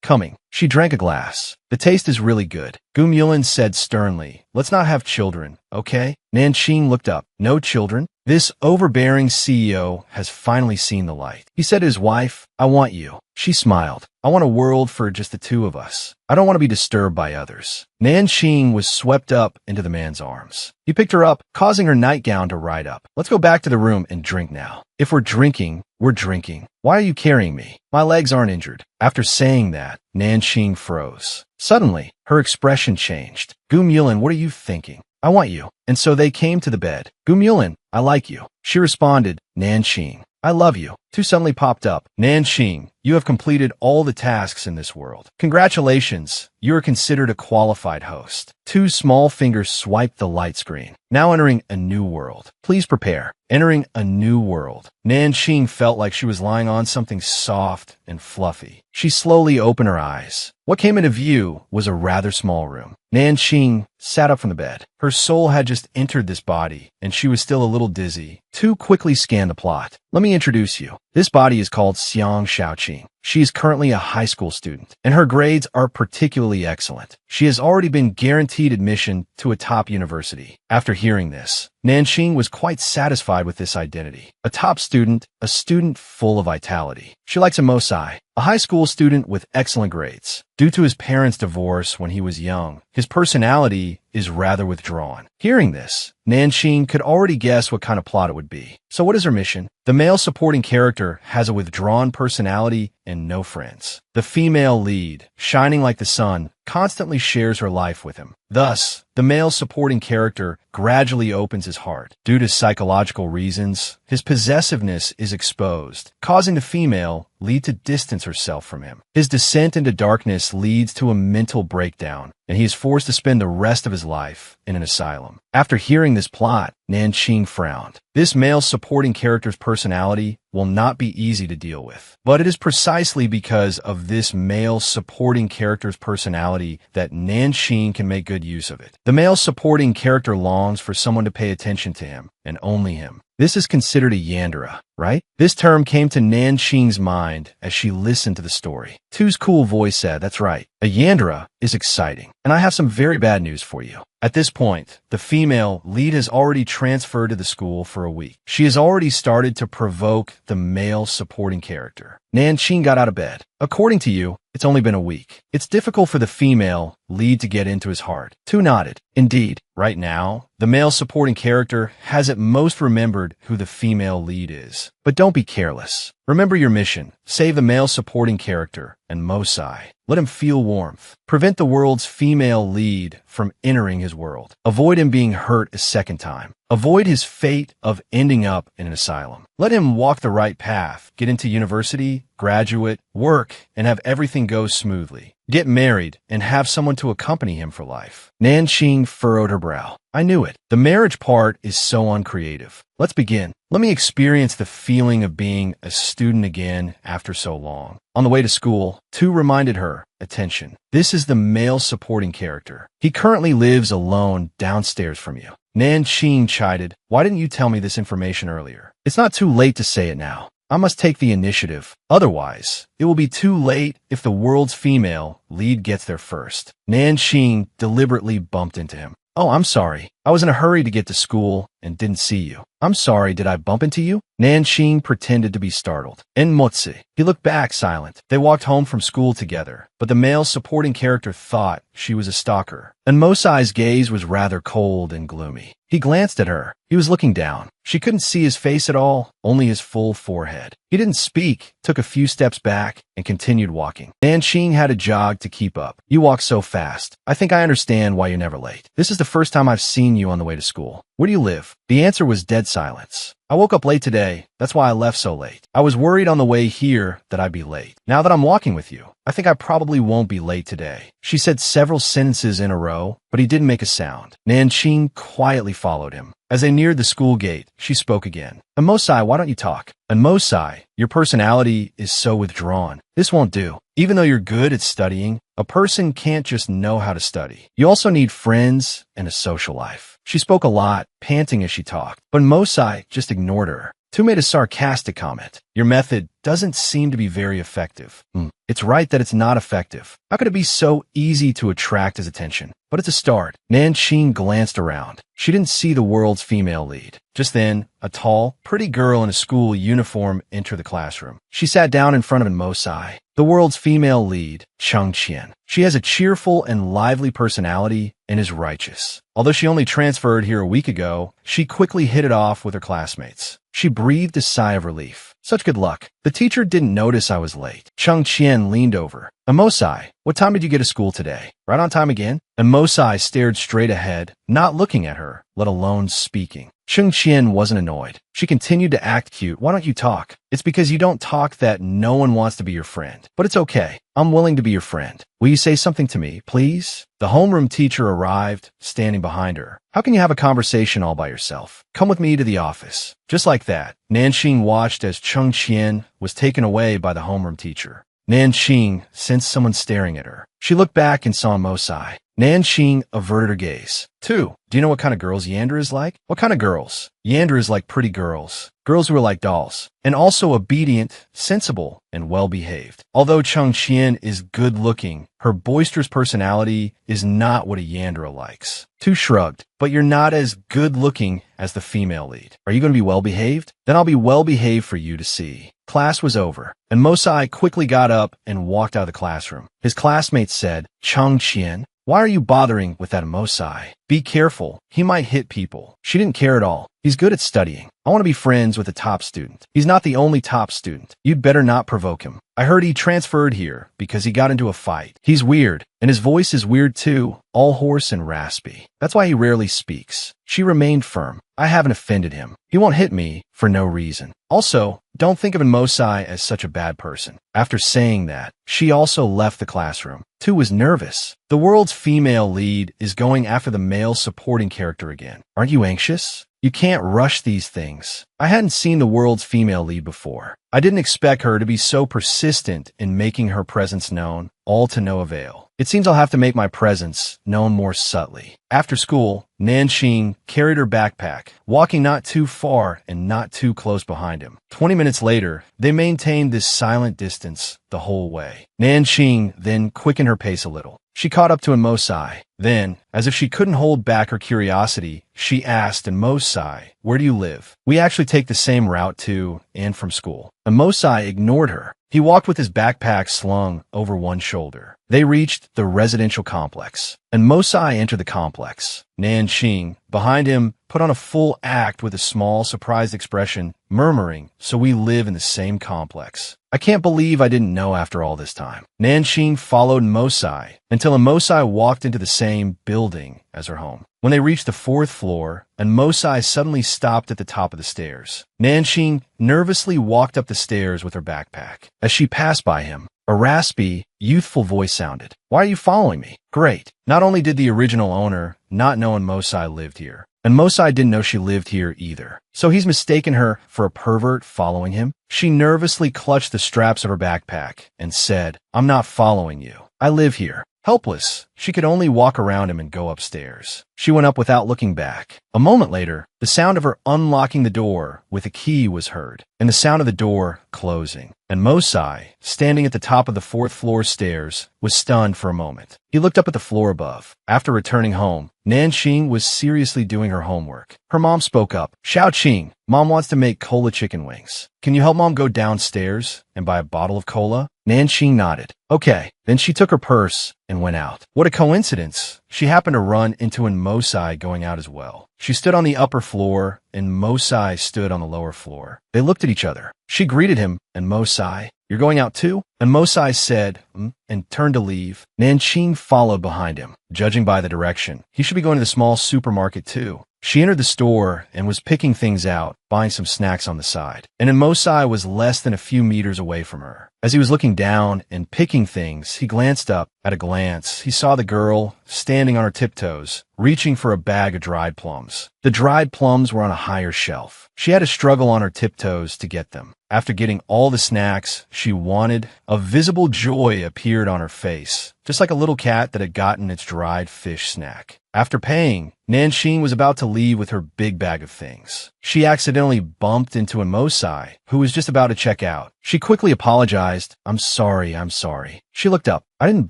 Coming. She drank a glass. The taste is really good. Gu Mulin said sternly, let's not have children, okay? Nanxing looked up. No children? This overbearing CEO has finally seen the light. He said to his wife, I want you. She smiled. I want a world for just the two of us. I don't want to be disturbed by others. Nanxing was swept up into the man's arms. He picked her up, causing her nightgown to ride up. Let's go back to the room and drink now. If we're drinking, we're drinking. Why are you carrying me? My legs aren't injured. After saying that, Nanxing froze. Suddenly, her expression changed. Gu Mulin, what are you thinking? I want you. And so they came to the bed. Gu Mulin, I like you. She responded, Nanxing, I love you. Two suddenly popped up. Nanxing, you have completed all the tasks in this world. Congratulations, you are considered a qualified host. Two small fingers swiped the light screen. Now entering a new world. Please prepare. Entering a new world. Nanxing felt like she was lying on something soft and fluffy. She slowly opened her eyes. What came into view was a rather small room. Nanxing sat up from the bed. Her soul had just entered this body, and she was still a little dizzy. Tu quickly scanned the plot. Let me introduce you. This body is called Xiang Shaoqing. She is currently a high school student, and her grades are particularly excellent. She has already been guaranteed admission to a top university. After hearing this, Nanxing was quite satisfied with this identity. A top student, a student full of vitality. She likes a Mosai, a high school student with excellent grades. Due to his parents' divorce when he was young, his personality is rather withdrawn. Hearing this, Nanxing could already guess what kind of plot it would be. So what is her mission? The male supporting character has a withdrawn personality and no friends. The female lead, shining like the sun, constantly shares her life with him. Thus, the male supporting character gradually opens his heart. Due to psychological reasons, his possessiveness is exposed, causing the female lead to distance herself from him. His descent into darkness leads to a mental breakdown, and he is forced to spend the rest of his life in an asylum. After hearing this plot, Nanxing frowned. This male supporting character's personality will not be easy to deal with. But it is precisely because of this male supporting character's personality that Nanxing can make good use of it. The male supporting character longs for someone to pay attention to him, and only him. This is considered a yandere, right? This term came to Nanxing's mind as she listened to the story. Tu's cool voice said, that's right. A yandere is exciting, and I have some very bad news for you. At this point, the female lead has already transferred to the school for a week. She has already started to provoke the male supporting character. Nanxing got out of bed. According to you, it's only been a week. It's difficult for the female lead to get into his heart. Tu nodded. Indeed, right now, the male supporting character has at most remembered who the female lead is. But don't be careless. Remember your mission. Save the male supporting character and Mosai. Let him feel warmth. Prevent the world's female lead from entering his world. Avoid him being hurt a second time. Avoid his fate of ending up in an asylum. Let him walk the right path, get into university, graduate, work, and have everything go smoothly. Get married and have someone to accompany him for life. Nanxing furrowed her brow. I knew it. The marriage part is so uncreative. Let's begin. Let me experience the feeling of being a student again after so long. On the way to school, Tu reminded her, attention. This is the male supporting character. He currently lives alone downstairs from you. Nanxing chided, why didn't you tell me this information earlier? It's not too late to say it now. I must take the initiative. Otherwise, it will be too late if the world's female lead gets there first. Nanxing deliberately bumped into him. Oh, I'm sorry. I was in a hurry to get to school and didn't see you. I'm sorry, did I bump into you? Nanxing pretended to be startled. En Motsi. He looked back, silent. They walked home from school together, but the male supporting character thought she was a stalker. And Mosai's gaze was rather cold and gloomy. He glanced at her. He was looking down. She couldn't see his face at all, only his full forehead. He didn't speak, took a few steps back, and continued walking. Nanxing had to jog to keep up. You walk so fast. I think I understand why you're never late. This is the first time I've seen you on the way to school. Where do you live? The answer was dead silence. I woke up late today. That's why I left so late. I was worried on the way here that I'd be late. Now that I'm walking with you, I think I probably won't be late today. She said several sentences in a row, but he didn't make a sound. Nanxing quietly followed him. As they neared the school gate, she spoke again. Mosai, why don't you talk? And Mosai, your personality is so withdrawn. This won't do. Even though you're good at studying, a person can't just know how to study. You also need friends and a social life. She spoke a lot, panting as she talked, but Mosai just ignored her. Tu made a sarcastic comment. Your method doesn't seem to be very effective. It's right that it's not effective. How could it be so easy to attract his attention? But it's a start. Nanqing glanced around. She didn't see the world's female lead. Just then, a tall, pretty girl in a school uniform entered the classroom. She sat down in front of Mosai, the world's female lead, Cheng Qian. She has a cheerful and lively personality and is righteous. Although she only transferred here a week ago, she quickly hit it off with her classmates. She breathed a sigh of relief. Such good luck. The teacher didn't notice I was late. Cheng Qian leaned over. Mosai, what time did you get to school today? Right on time again? Mosai stared straight ahead, not looking at her, let alone speaking. Cheng Qian wasn't annoyed. She continued to act cute. Why don't you talk? It's because you don't talk that no one wants to be your friend. But it's okay. I'm willing to be your friend. Will you say something to me, please? The homeroom teacher arrived, standing behind her. How can you have a conversation all by yourself? Come with me to the office. Just like that, Nanqing watched as Cheng Qian was taken away by the homeroom teacher. Nanqing sensed someone staring at her. She looked back and saw Mosai. Nanqing averted her gaze. 2. Do you know what kind of girls Yander is like? What kind of girls? Yander is like pretty girls. Girls who are like dolls. And also obedient, sensible, and well-behaved. Although Cheng Qian is good-looking, her boisterous personality is not what a Yandera likes. 2 shrugged. But you're not as good-looking as the female lead. Are you going to be well-behaved? Then I'll be well-behaved for you to see. Class was over, and Mosai quickly got up and walked out of the classroom. His classmates said, Cheng Qian, why are you bothering with that Mosai? Be careful. He might hit people. She didn't care at all. He's good at studying. I want to be friends with a top student. He's not the only top student. You'd better not provoke him. I heard he transferred here because he got into a fight. He's weird, and his voice is weird too, all hoarse and raspy. That's why he rarely speaks. She remained firm. I haven't offended him. He won't hit me for no reason. Also, don't think of Mosai as such a bad person. After saying that, she also left the classroom. 2 was nervous. The world's female lead is going after the male supporting character again. Aren't you anxious? You can't rush these things. I hadn't seen the world's female lead before. I didn't expect her to be so persistent in making her presence known, all to no avail. It seems I'll have to make my presence known more subtly. After school, Nanqing carried her backpack, walking not too far and not too close behind him. 20 minutes later, they maintained this silent distance the whole way. Nanqing then quickened her pace a little. She caught up to Mosai. Then, as if she couldn't hold back her curiosity, she asked Mosai, where do you live? We actually take the same route to and from school. Mosai ignored her. He walked with his backpack slung over one shoulder. They reached the residential complex, and Mosai entered the complex. Nanqing, behind him, put on a full act with a small, surprised expression, murmuring, so we live in the same complex. I can't believe I didn't know after all this time. Nanqing followed Mosai until Mosai walked into the same building as her home. When they reached the 4th floor, Mosai suddenly stopped at the top of the stairs. Nanqing nervously walked up the stairs with her backpack. As she passed by him, a raspy, youthful voice sounded. Why are you following me? Great. Not only did the original owner not know Mosai lived here, and Mosai didn't know she lived here either. So he's mistaken her for a pervert following him? She nervously clutched the straps of her backpack and said, I'm not following you. I live here. Helpless, she could only walk around him and go upstairs. She went up without looking back. A moment later, the sound of her unlocking the door with a key was heard, and the sound of the door closing. And Mosai, standing at the top of the 4th floor stairs, was stunned for a moment. He looked up at the floor above. After returning home, Nanqing was seriously doing her homework. Her mom spoke up. Xiaoqing, Mom wants to make cola chicken wings. Can you help Mom go downstairs and buy a bottle of cola? Nanqing nodded. Okay. Then she took her purse and went out. What a coincidence. She happened to run into Mosai going out as well. She stood on the upper floor, and Mosai stood on the lower floor. They looked at each other. She greeted him, and Mosai, you're going out too? And Mosai said, and turned to leave. Nanqing followed behind him. Judging by the direction, he should be going to the small supermarket too. She entered the store and was picking things out, buying some snacks on the side. And Mosai was less than a few meters away from her. As he was looking down and picking things, he glanced up. At a glance, he saw the girl standing on her tiptoes, reaching for a bag of dried plums. The dried plums were on a higher shelf. She had to struggle on her tiptoes to get them. After getting all the snacks she wanted, a visible joy appeared on her face, just like a little cat that had gotten its dried fish snack. After paying, Nanxing was about to leave with her big bag of things. She accidentally bumped into a Mosai, who was just about to check out. She quickly apologized. I'm sorry. She looked up. I didn't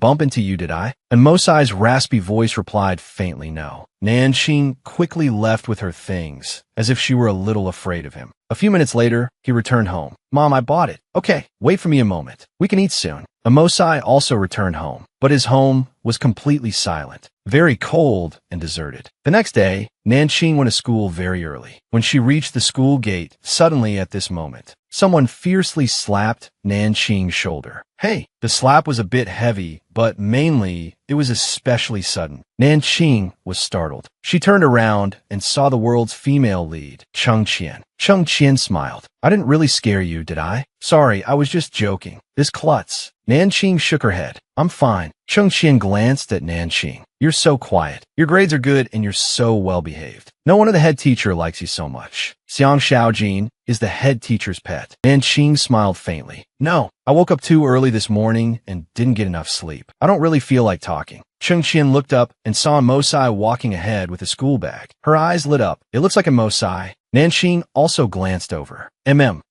bump into you, did I? And Mosai's raspy voice replied faintly no. Nanxing quickly left with her things, as if she were a little afraid of him. A few minutes later, he returned home. Mom, I bought it. Okay, wait for me a moment. We can eat soon. A Mosai also returned home, but his home was completely silent, very cold and deserted. The next day, Nanxing went to school very early. When she reached the school gate, suddenly at this moment, someone fiercely slapped Nanxing's shoulder. Hey, the slap was a bit heavy, but mainly, it was especially sudden. Nanxing was startled. She turned around and saw the world's female lead, Cheng Qian. Cheng Qian smiled. I didn't really scare you, did I? Sorry, I was just joking. This klutz. Nanxing shook her head. I'm fine. Cheng Qian glanced at Nanxing. You're so quiet. Your grades are good and you're so well behaved. No wonder the head teacher likes you so much. Xiang Xiaojin is the head teacher's pet. Nanxing smiled faintly. No, I woke up too early this morning and didn't get enough sleep. I don't really feel like talking. Cheng Qian looked up and saw a Mosai walking ahead with a school bag. Her eyes lit up. It looks like a Mosai. Nanxing also glanced over.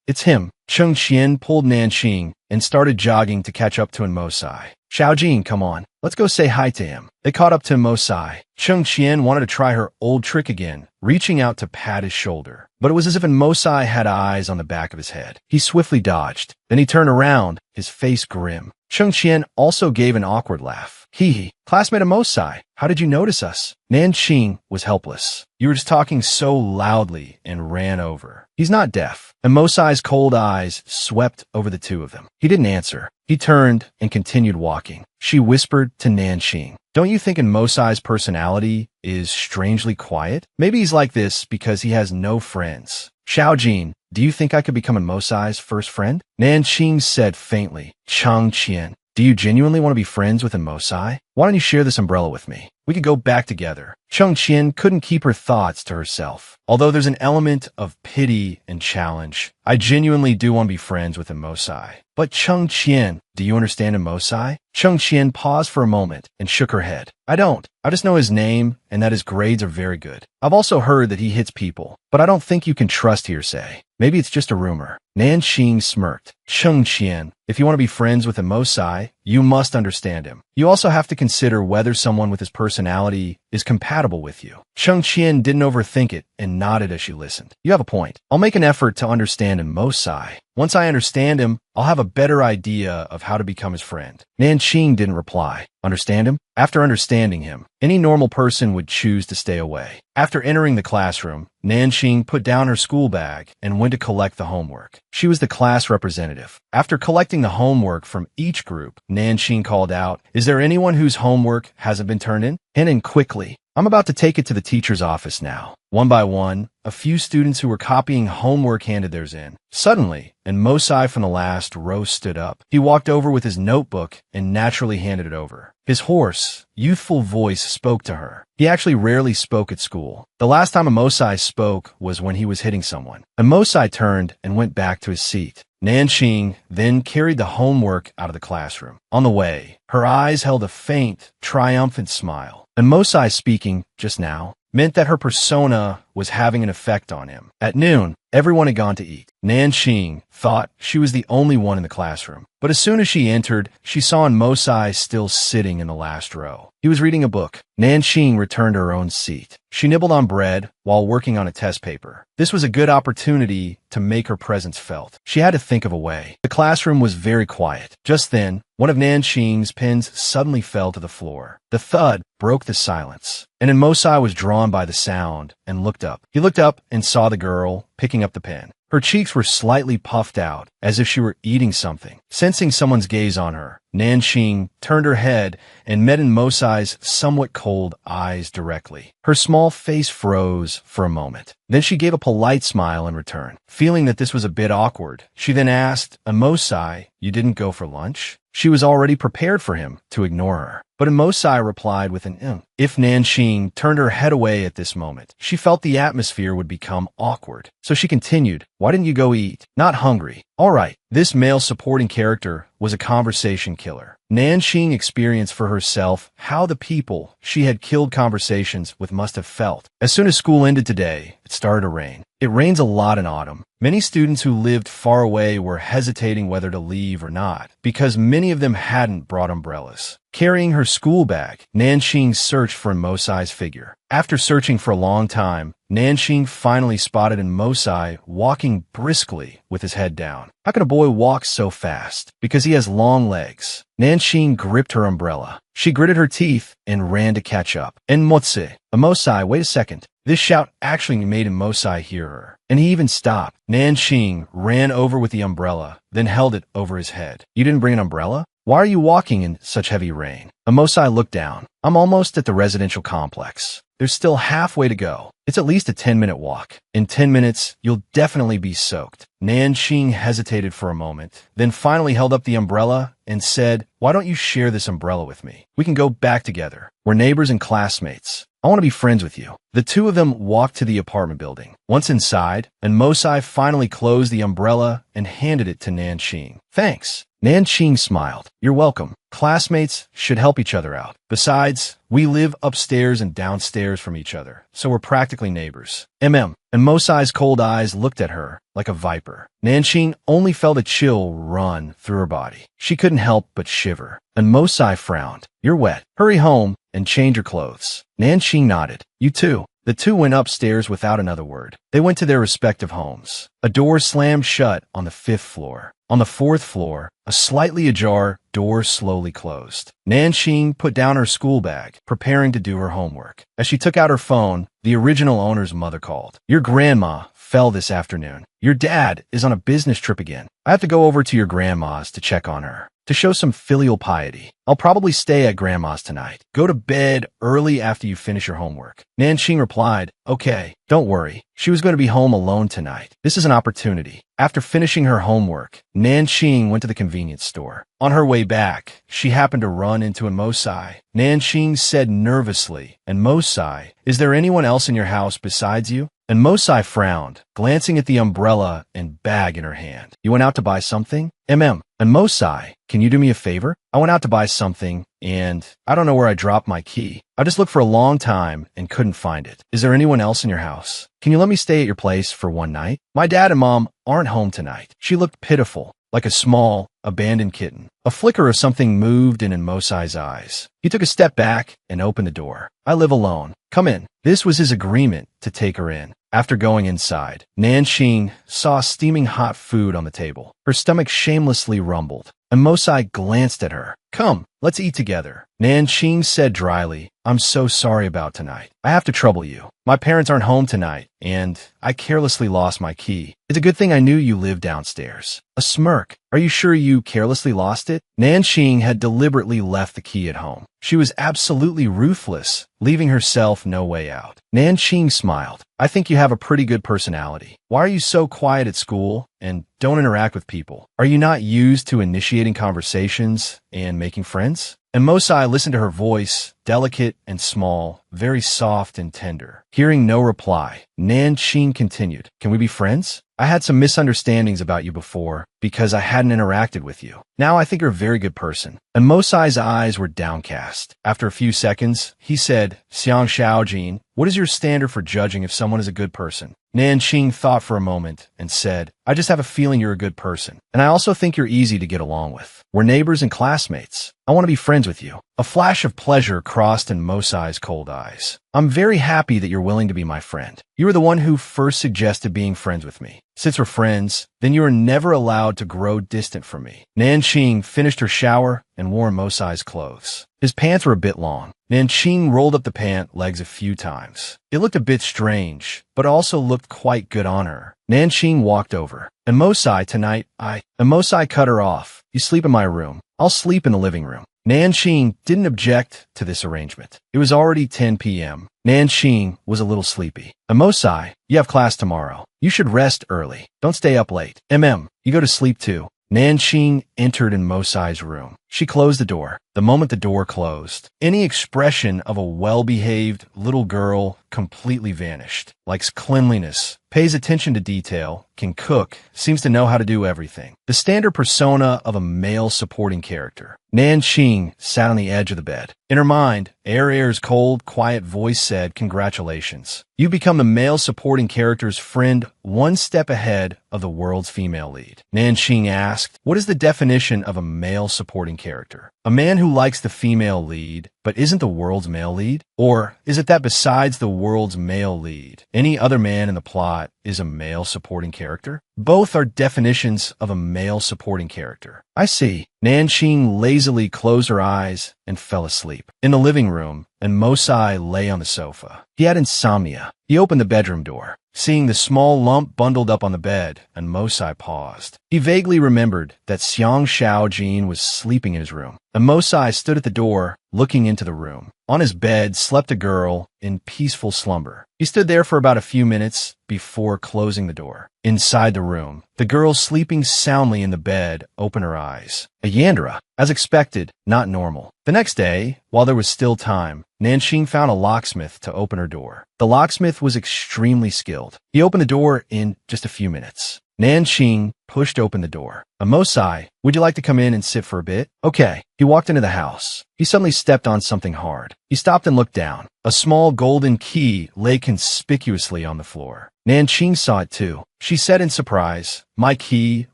It's him. Cheng Qian pulled Nanxing and started jogging to catch up to a Mosai. Xiaojin, come on. Let's go say hi to him. They caught up to Mosai. Cheng Qian wanted to try her old trick again, reaching out to pat his shoulder. But it was as if Mosai had eyes on the back of his head. He swiftly dodged. Then he turned around, his face grim. Cheng Qian also gave an awkward laugh. Hee. Classmate of Mosai, how did you notice us? Nanxing was helpless. You were just talking so loudly and ran over. He's not deaf. And Mosai's cold eyes swept over the two of them. He didn't answer. He turned and continued walking. She whispered to Nanxing, don't you think Mosai's personality is strangely quiet? Maybe he's like this because he has no friends. Xiaojin, do you think I could become Mosai's first friend? Nanxing said faintly, Cheng Qian, do you genuinely want to be friends with Mosai? Why don't you share this umbrella with me? We could go back together. Cheng Qian couldn't keep her thoughts to herself. Although there's an element of pity and challenge, I genuinely do want to be friends with Mosai. But Cheng Qian, do you understand Mosai? Cheng Qian paused for a moment and shook her head. I don't. I just know his name and that his grades are very good. I've also heard that he hits people, but I don't think you can trust hearsay. Maybe it's just a rumor. Nanxing smirked. Cheng Qian, if you want to be friends with Mosai, you must understand him. You also have to consider whether someone with his personality is compatible with you. Cheng Qian didn't overthink it and nodded as she listened. You have a point. I'll make an effort to understand Mosai. Once I understand him, I'll have a better idea of how to become his friend. Nanxing didn't reply. Understand him? After understanding him, any normal person would choose to stay away. After entering the classroom, Nanxing put down her school bag and went to collect the homework. She was the class representative. After collecting the homework from each group, Nanxing called out, is there anyone whose homework hasn't been turned in? Hand in quickly. I'm about to take it to the teacher's office now. One by one, a few students who were copying homework handed theirs in. Suddenly, and Mosai from the last row stood up. He walked over with his notebook and naturally handed it over. His hoarse, youthful voice spoke to her. He actually rarely spoke at school. The last time a Mosai spoke was when he was hitting someone. A Mosai turned and went back to his seat. Nanxing then carried the homework out of the classroom. On the way, her eyes held a faint, triumphant smile. And Mosai speaking just now meant that her persona was having an effect on him. At noon, everyone had gone to eat. Nanxing thought she was the only one in the classroom. But as soon as she entered, she saw Mosai still sitting in the last row. He was reading a book. Nanxing returned to her own seat. She nibbled on bread while working on a test paper. This was a good opportunity to make her presence felt. She had to think of a way. The classroom was very quiet. Just then, one of Nanxing's pens suddenly fell to the floor. The thud broke the silence. And Mosai was drawn by the sound and looked up. He looked up and saw the girl picking up the pen. Her cheeks were slightly puffed out, as if she were eating something. Sensing someone's gaze on her, Nanxing turned her head and met in Mosai's somewhat cold eyes directly. Her small face froze for a moment. Then she gave a polite smile in return. Feeling that this was a bit awkward, she then asked, Mosai, you didn't go for lunch? She was already prepared for him to ignore her. But Mosai replied with an If Nanxing turned her head away at this moment, she felt the atmosphere would become awkward. So she continued, why didn't you go eat? Not hungry. All right. This male supporting character was a conversation killer. Nanxing experienced for herself how the people she had killed conversations with must have felt. As soon as school ended today, it started to rain. It rains a lot in autumn. Many students who lived far away were hesitating whether to leave or not, because many of them hadn't brought umbrellas. Carrying her school bag, Nanxing searched for Mosai's figure. After searching for a long time, Nanxing finally spotted Mosai walking briskly with his head down. How can a boy walk so fast? Because he has long legs. Nanxing gripped her umbrella. She gritted her teeth and ran to catch up. Mosai, wait a second. This shout actually made Mosai hear her, and he even stopped. Nanxing ran over with the umbrella, then held it over his head. You didn't bring an umbrella? Why are you walking in such heavy rain? Mosai looked down. I'm almost at the residential complex. There's still halfway to go. It's at least a 10-minute walk. In 10 minutes, you'll definitely be soaked. Nanxing hesitated for a moment, then finally held up the umbrella and said, why don't you share this umbrella with me? We can go back together. We're neighbors and classmates. I want to be friends with you. The two of them walked to the apartment building. Once inside, Mosai finally closed the umbrella and handed it to Nanxing. Thanks. Nanxing smiled. You're welcome. Classmates should help each other out. Besides, we live upstairs and downstairs from each other, so we're practically neighbors. And Mosai's cold eyes looked at her like a viper. Nanxing only felt a chill run through her body. She couldn't help but shiver. And Mosai frowned. You're wet. Hurry home and change your clothes. Nanxing nodded. You too. The two went upstairs without another word. They went to their respective homes. A door slammed shut on the 5th floor. On the 4th floor, a slightly ajar door slowly closed. Nanxing put down her school bag, preparing to do her homework. As she took out her phone, the original owner's mother called. Your grandma fell this afternoon. Your dad is on a business trip again. I have to go over to your grandma's to check on her, to show some filial piety. I'll probably stay at grandma's tonight. Go to bed early after you finish your homework. Nanxing replied, okay, don't worry. She was going to be home alone tonight. This is an opportunity. After finishing her homework, Nanxing went to the convenience store. On her way back, she happened to run into Mosai. Nanxing said nervously, and Mosai, is there anyone else in your house besides you? And Mosai frowned, glancing at the umbrella and bag in her hand. You went out to buy something? And Mosai, can you do me a favor? I went out to buy something, and I don't know where I dropped my key. I just looked for a long time and couldn't find it. Is there anyone else in your house? Can you let me stay at your place for one night? My dad and mom aren't home tonight. She looked pitiful, like a small, abandoned kitten. A flicker of something moved in Mosai's eyes. He took a step back and opened the door. I live alone. Come in. This was his agreement to take her in. After going inside, Nanxing saw steaming hot food on the table. Her stomach shamelessly rumbled, and Mosai glanced at her. Come, let's eat together. Nanxing said dryly, I'm so sorry about tonight. I have to trouble you. My parents aren't home tonight, and I carelessly lost my key. It's a good thing I knew you lived downstairs. A smirk. Are you sure you carelessly lost it? Nanxing had deliberately left the key at home. She was absolutely ruthless, leaving herself no way out. Nanxing smiled. I think you have a pretty good personality. Why are you so quiet at school and don't interact with people? Are you not used to initiating conversations and making friends? And Mosai listened to her voice, delicate and small, very soft and tender. Hearing no reply, Nanxing continued, Can we be friends? I had some misunderstandings about you before because I hadn't interacted with you. Now I think you're a very good person. And Mosai's eyes were downcast. After a few seconds, he said, Xiang Xiaojin, what is your standard for judging if someone is a good person? Nanxing thought for a moment and said, I just have a feeling you're a good person. And I also think you're easy to get along with. We're neighbors and classmates. I want to be friends with you. A flash of pleasure crossed in Mosai's cold eyes. I'm very happy that you're willing to be my friend. You were the one who first suggested being friends with me. Since we're friends, then you are never allowed to grow distant from me. Nanxing finished her shower and wore Mosai's clothes. His pants were a bit long. Nanxing rolled up the pant legs a few times. It looked a bit strange, but also looked quite good on her. Nanxing walked over. And Mosai, tonight, And Mosai cut her off. You sleep in my room. I'll sleep in the living room. Nanxing didn't object to this arrangement. It was already 10 p.m. Nanxing was a little sleepy. Mosai, you have class tomorrow. You should rest early. Don't stay up late. You go to sleep too. Nanxing entered in Mosai's room. She closed the door. The moment the door closed, any expression of a well-behaved little girl completely vanished. Likes cleanliness, pays attention to detail, can cook, seems to know how to do everything. The standard persona of a male supporting character. Nanxing sat on the edge of the bed. In her mind, Air's cold, quiet voice said, "Congratulations. You become the male supporting character's friend one step ahead of the world's female lead." Nanxing asked, "What is the definition of a male supporting character? A man who likes the female lead, but isn't the world's male lead? Or is it that besides the world's male lead, any other man in the plot is a male supporting character? Both are definitions of a male supporting character." I see. Nanxing lazily closed her eyes and fell asleep. In the living room, and Mosai lay on the sofa. He had insomnia. He opened the bedroom door. Seeing the small lump bundled up on the bed, and Mosai paused. He vaguely remembered that Xiang Shaojin was sleeping in his room. And Mosai stood at the door, looking into the room. On his bed slept a girl in peaceful slumber. He stood there for about a few minutes before closing the door. Inside the room, the girl sleeping soundly in the bed opened her eyes. A Yandra. As expected, not normal. The next day, while there was still time, Nanxing found a locksmith to open her door. The locksmith was extremely skilled. He opened the door in just a few minutes. Nanxing pushed open the door. "Mosai, would you like to come in and sit for a bit?" "Okay." He walked into the house. He suddenly stepped on something hard. He stopped and looked down. A small golden key lay conspicuously on the floor. Nanxing saw it too. She said in surprise, "My key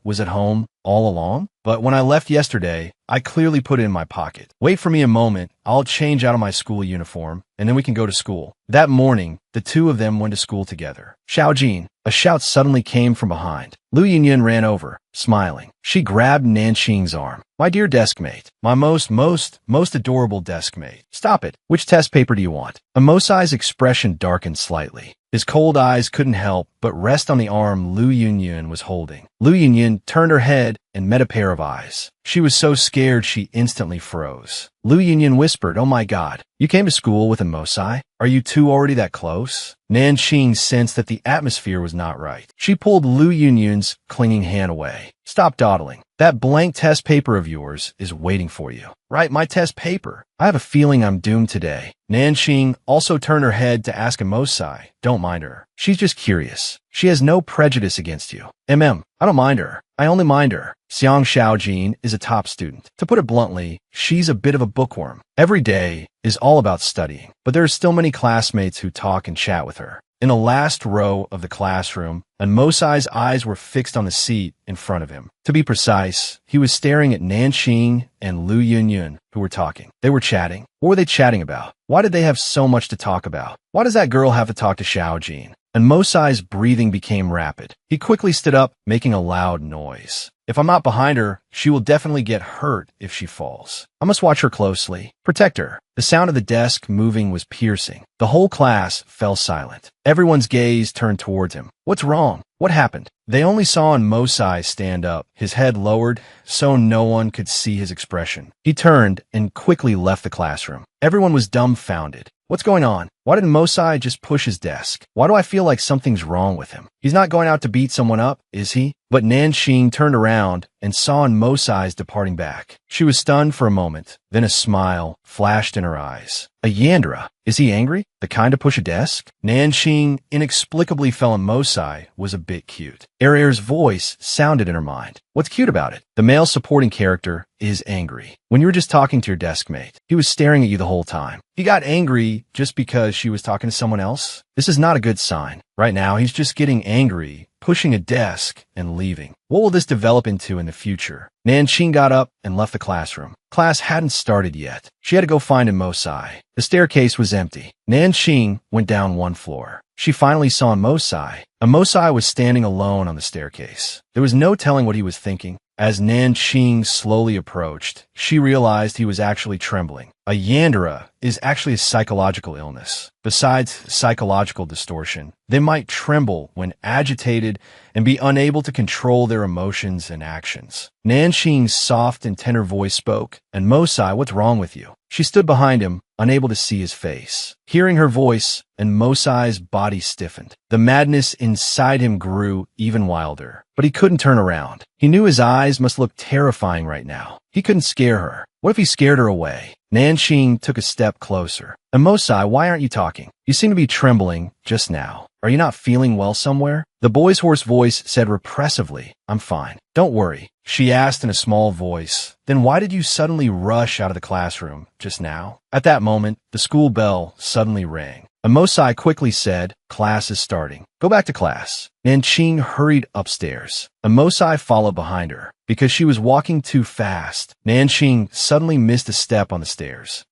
was at home all along? But when I left yesterday, I clearly put it in my pocket. Wait for me a moment. I'll change out of my school uniform, and then we can go to school." That morning, the two of them went to school together. "Shaojin." A shout suddenly came from behind. Lu Yunyan ran over, smiling. She grabbed Nanxing's arm. "My dear deskmate. My most adorable deskmate. Stop it. Which test paper do you want?" Mosai's expression darkened slightly. His cold eyes couldn't help but rest on the arm Lu Yunyan was holding. Lu Yunyan turned her head and met a pair of eyes. She was so scared she instantly froze. Lu Yunyan whispered, "Oh my God, you came to school with a Mosai? Are you two already that close?" Nanxing sensed that the atmosphere was not right. She pulled Lu Yunyan's clinging hand away. "Stop dawdling. That blank test paper of yours is waiting for you." "Right, my test paper. I have a feeling I'm doomed today." Nanxing also turned her head to ask Mosai, "Don't mind her. She's just curious. She has no prejudice against you." I don't mind her. I only mind her. Xiang Shaojin is a top student. To put it bluntly, she's a bit of a bookworm. Every day is all about studying, but there are still many classmates who talk and chat with her. In the last row of the classroom, and Mosai's eyes were fixed on the seat in front of him. To be precise, he was staring at Nanxing and Lu Yunyan, who were talking. They were chatting. What were they chatting about? Why did they have so much to talk about? Why does that girl have to talk to Shaojin? And Mosai's breathing became rapid. He quickly stood up, making a loud noise. "If I'm not behind her, she will definitely get hurt if she falls. I must watch her closely. Protect her." The sound of the desk moving was piercing. The whole class fell silent. Everyone's gaze turned towards him. "What's wrong? What happened?" They only saw Mosai stand up, his head lowered, so no one could see his expression. He turned and quickly left the classroom. Everyone was dumbfounded. What's going on? Why didn't Mosai just push his desk? Why do I feel like something's wrong with him? He's not going out to beat someone up, is he? But Nanxing turned around and saw Mosai's departing back. She was stunned for a moment, then a smile flashed in her eyes. A Yandra? Is he angry? The kind to push a desk? Nanxing inexplicably felt Mosai was a bit cute. Air's voice sounded in her mind. What's cute about it? The male supporting character is angry. When you were just talking to your deskmate, he was staring at you the whole time. He got angry just because she was talking to someone else. This is not a good sign. Right now, he's just getting angry, pushing a desk, and leaving. What will this develop into in the future? Nanxing got up and left the classroom. Class hadn't started yet. She had to go find Mosai. The staircase was empty. Nanxing went down one floor. She finally saw Mosai. Mosai was standing alone on the staircase. There was no telling what he was thinking. As Nanqing slowly approached, she realized he was actually trembling. A yandere is actually a psychological illness. Besides psychological distortion, they might tremble when agitated and be unable to control their emotions and actions. Nanqing's soft and tender voice spoke, "And Mosai, what's wrong with you?" She stood behind him, unable to see his face. Hearing her voice, and Mosai's body stiffened. The madness inside him grew even wilder, but he couldn't turn around. He knew his eyes must look terrifying right now. He couldn't scare her. What if he scared her away? Nanqing took a step closer. "And Mosai, why aren't you talking? You seem to be trembling just now. Are you not feeling well somewhere?" The boy's hoarse voice said repressively, "I'm fine. Don't worry." She asked in a small voice, "Then why did you suddenly rush out of the classroom just now?" At that moment, the school bell suddenly rang. And Mosai quickly said, "Class is starting. Go back to class." Nanqing hurried upstairs, and Mosai followed behind her. Because she was walking too fast, Nanqing suddenly missed a step on the stairs.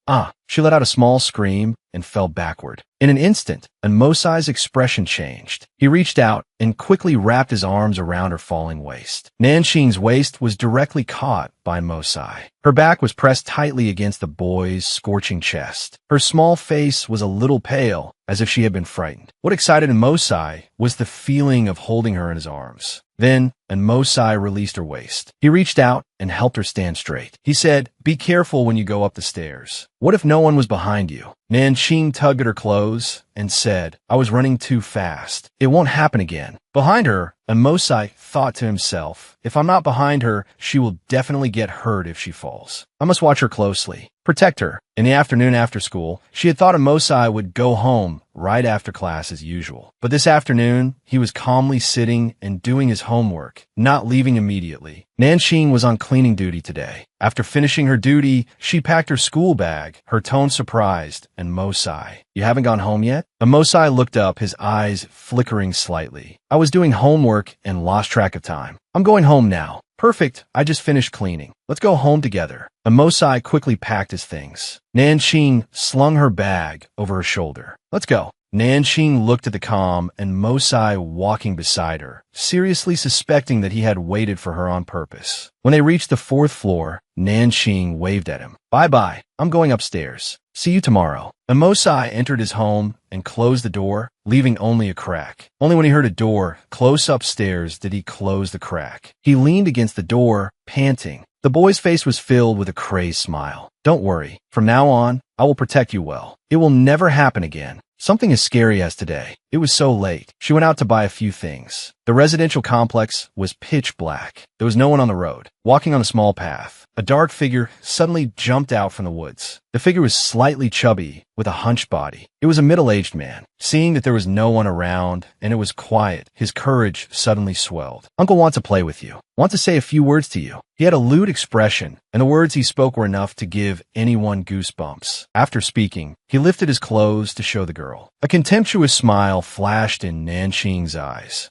She let out a small scream and fell backward. In an instant, and Mosai's expression changed. He reached out and quickly wrapped his arms around her falling waist. Nanqing's waist was directly caught by Mosai. Her back was pressed tightly against the boy's scorching chest. Her small face was a little pale, as if she had been frightened. What excited Mosai was the feeling of holding her in his arms. Then, and Mosai released her waist. He reached out and helped her stand straight. He said, "Be careful when you go up the stairs. What if no one was behind you?" Nanqing tugged at her clothes and said, "I was running too fast. It won't happen again." Behind her, and Mosai thought to himself, "If I'm not behind her, she will definitely get hurt if she falls. I must watch her closely. Protect her." In the afternoon after school, she had thought Mosai would go home right after class as usual. But this afternoon, he was calmly sitting and doing his homework, not leaving immediately. Nanqing was on cleaning duty today. After finishing her duty, she packed her school bag, her tone surprised, and Mosai, "You haven't gone home yet?" Mosai looked up, his eyes flickering slightly. "I was doing homework and lost track of time. I'm going home now." "Perfect, I just finished cleaning. Let's go home together." Mosai quickly packed his things. Nanqing slung her bag over her shoulder. "Let's go." Nanqing looked at the comm and Mosai walking beside her, seriously suspecting that he had waited for her on purpose. When they reached the 4th floor, Nanqing waved at him. "Bye-bye, I'm going upstairs. See you tomorrow." Mosai entered his home and closed the door, leaving only a crack. Only when he heard a door close upstairs did he close the crack. He leaned against the door, panting. The boy's face was filled with a crazed smile. "Don't worry. From now on, I will protect you well. It will never happen again. Something as scary as today." It was so late. She went out to buy a few things. The residential complex was pitch black. There was no one on the road. Walking on a small path, a dark figure suddenly jumped out from the woods. The figure was slightly chubby, with a hunched body. It was a middle-aged man. Seeing that there was no one around, and it was quiet, his courage suddenly swelled. "Uncle wants to play with you. Wants to say a few words to you." He had a lewd expression, and the words he spoke were enough to give anyone goosebumps. After speaking, he lifted his clothes to show the girl. A contemptuous smile flashed in Nanqing's eyes.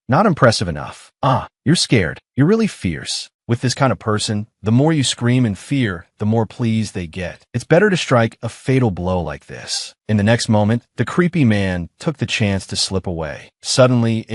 Not impressive enough. You're scared. You're really fierce. With this kind of person, the more you scream in fear, the more pleased they get. It's better to strike a fatal blow like this. In the next moment, the creepy man took the chance to slip away. Suddenly,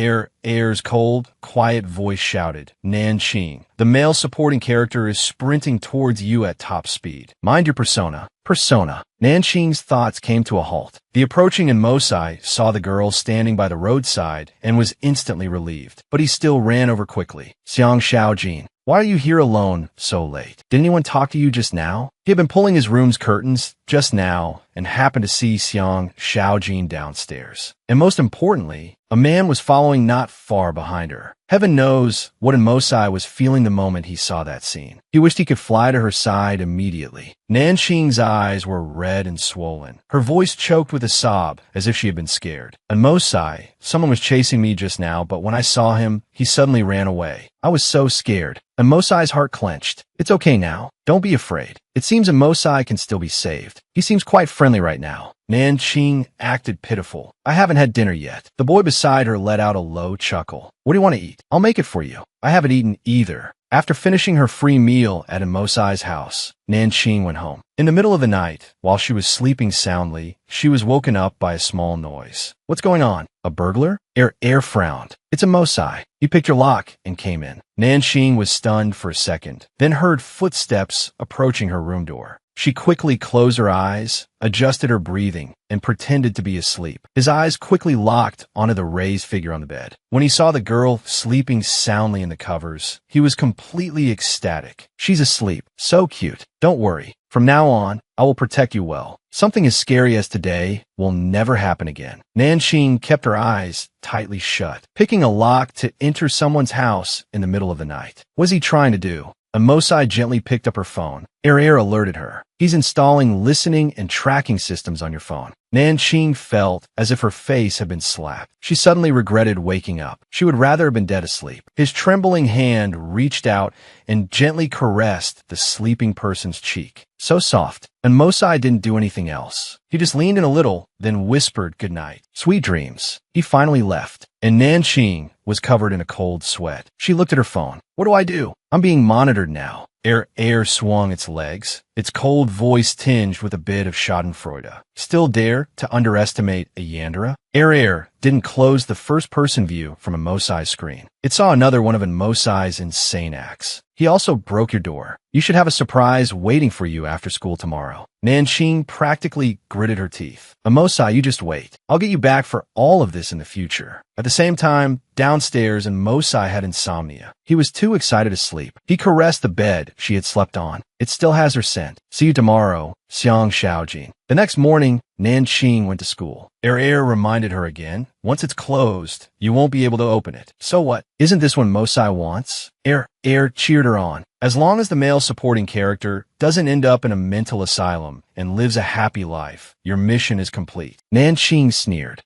air's cold, quiet voice shouted, "Nanqing, the male supporting character is sprinting towards you at top speed. Mind your persona." Persona. Nanqing's thoughts came to a halt. The approaching Mosai saw the girl standing by the roadside and was instantly relieved, but he still ran over quickly. "Xiang Xiaojin, why are you here alone so late? Did anyone talk to you just now?" He had been pulling his room's curtains just now and happened to see Xiang Xiaojin downstairs. And most importantly, a man was following not far behind her. Heaven knows what Mosai was feeling the moment he saw that scene. He wished he could fly to her side immediately. Nanqing's eyes were red and swollen. Her voice choked with a sob, as if she had been scared. "And Mosai, someone was chasing me just now, but when I saw him, he suddenly ran away. I was so scared." And Mosai's heart clenched. "It's okay now. Don't be afraid. It seems Mosai can still be saved. He seems quite friendly right now." Nanqing acted pitiful. I haven't had dinner yet. The boy beside her let out a low chuckle. What do you want to eat? I'll make it for you. I haven't eaten either. After finishing her free meal at Mosai's house, Nanqing went home. In the middle of the night, while she was sleeping soundly, she was woken up by a small noise. What's going on? A burglar? Air frowned. It's a Mosai. He picked your lock and came in. Nanqing was stunned for a second, then heard footsteps approaching her room door. She quickly closed her eyes, adjusted her breathing, and pretended to be asleep. His eyes quickly locked onto the raised figure on the bed. When he saw the girl sleeping soundly in the covers, he was completely ecstatic. She's asleep. So cute. Don't worry. From now on, I will protect you well. Something as scary as today will never happen again. Nanqing kept her eyes tightly shut, picking a lock to enter someone's house in the middle of the night. What was he trying to do? Mosai gently picked up her phone. Air alerted her. He's installing listening and tracking systems on your phone. Nanqing felt as if her face had been slapped. She suddenly regretted waking up. She would rather have been dead asleep. His trembling hand reached out and gently caressed the sleeping person's cheek. So soft. And Mosai didn't do anything else. He just leaned in a little, then whispered goodnight. Sweet dreams. He finally left, and Nanqing was covered in a cold sweat. She looked at her phone. What do I do? I'm being monitored now. Air swung its legs, its cold voice tinged with a bit of schadenfreude. Still dare to underestimate a Yandere? Air didn't close the first-person view from Mosai's screen. It saw another one of Mosai's insane acts. He also broke your door. You should have a surprise waiting for you after school tomorrow. Nanqing practically gritted her teeth. Mosai, you just wait. I'll get you back for all of this in the future. At the same time, downstairs, Mosai had insomnia. He was too excited to sleep. He caressed the bed she had slept on. It still has her scent. See you tomorrow, Xiang Xiaojin. The next morning, Nanqing went to school. Air reminded her again, once it's closed, you won't be able to open it. So what? Isn't this what Mosai wants? Air cheered her on. As long as the male supporting character doesn't end up in a mental asylum and lives a happy life, your mission is complete. Nanqing sneered.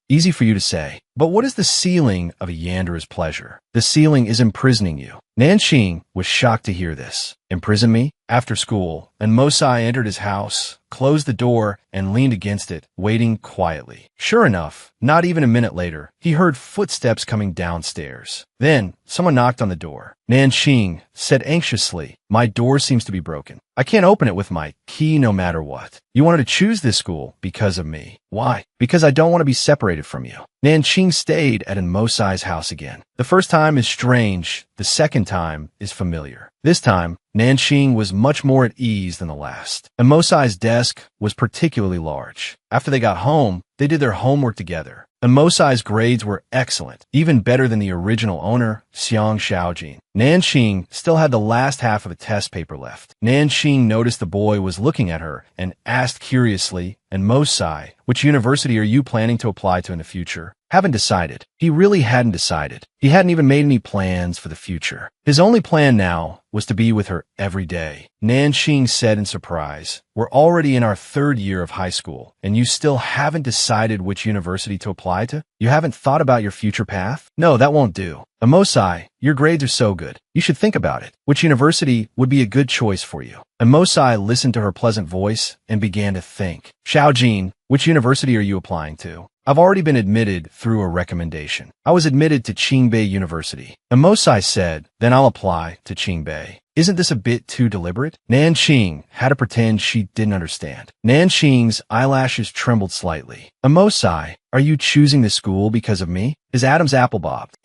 Easy for you to say. But what is the ceiling of a Yandere's pleasure? The ceiling is imprisoning you. Nanqing was shocked to hear this. Imprison me? After school, and Mosai entered his house, closed the door, and leaned against it, waiting quietly. Sure enough, not even a minute later, he heard footsteps coming downstairs. Then, someone knocked on the door. Nanqing said anxiously, my door seems to be broken. I can't open it with my key no matter what. You wanted to choose this school because of me. Why? Because I don't want to be separated from you. Nanqing stayed at Mosai's house again. The first time is strange. The second time is familiar. This time, Nanqing was much more at ease than the last. Mosai's desk was particularly large. After they got home, they did their homework together. Mosai's grades were excellent, even better than the original owner, Xiang Xiaojin. Nanqing still had the last half of a test paper left. Nanqing noticed the boy was looking at her and asked curiously, and Mosai, which university are you planning to apply to in the future? Haven't decided. He really hadn't decided. He hadn't even made any plans for the future. His only plan now was to be with her every day. Nanqing said in surprise, we're already in our third year of high school, and you still haven't decided which university to apply to? You haven't thought about your future path? No, that won't do. Mosai, your grades are so good. You should think about it. Which university would be a good choice for you? Mosai listened to her pleasant voice and began to think. Xiaojin, which university are you applying to? I've already been admitted through a recommendation. I was admitted to Qingbei University. Mosai said, then I'll apply to Qingbei. Isn't this a bit too deliberate? Nanqing had to pretend she didn't understand. Nanqing's eyelashes trembled slightly. Mosai, are you choosing this school because of me? His Adam's apple bobbed.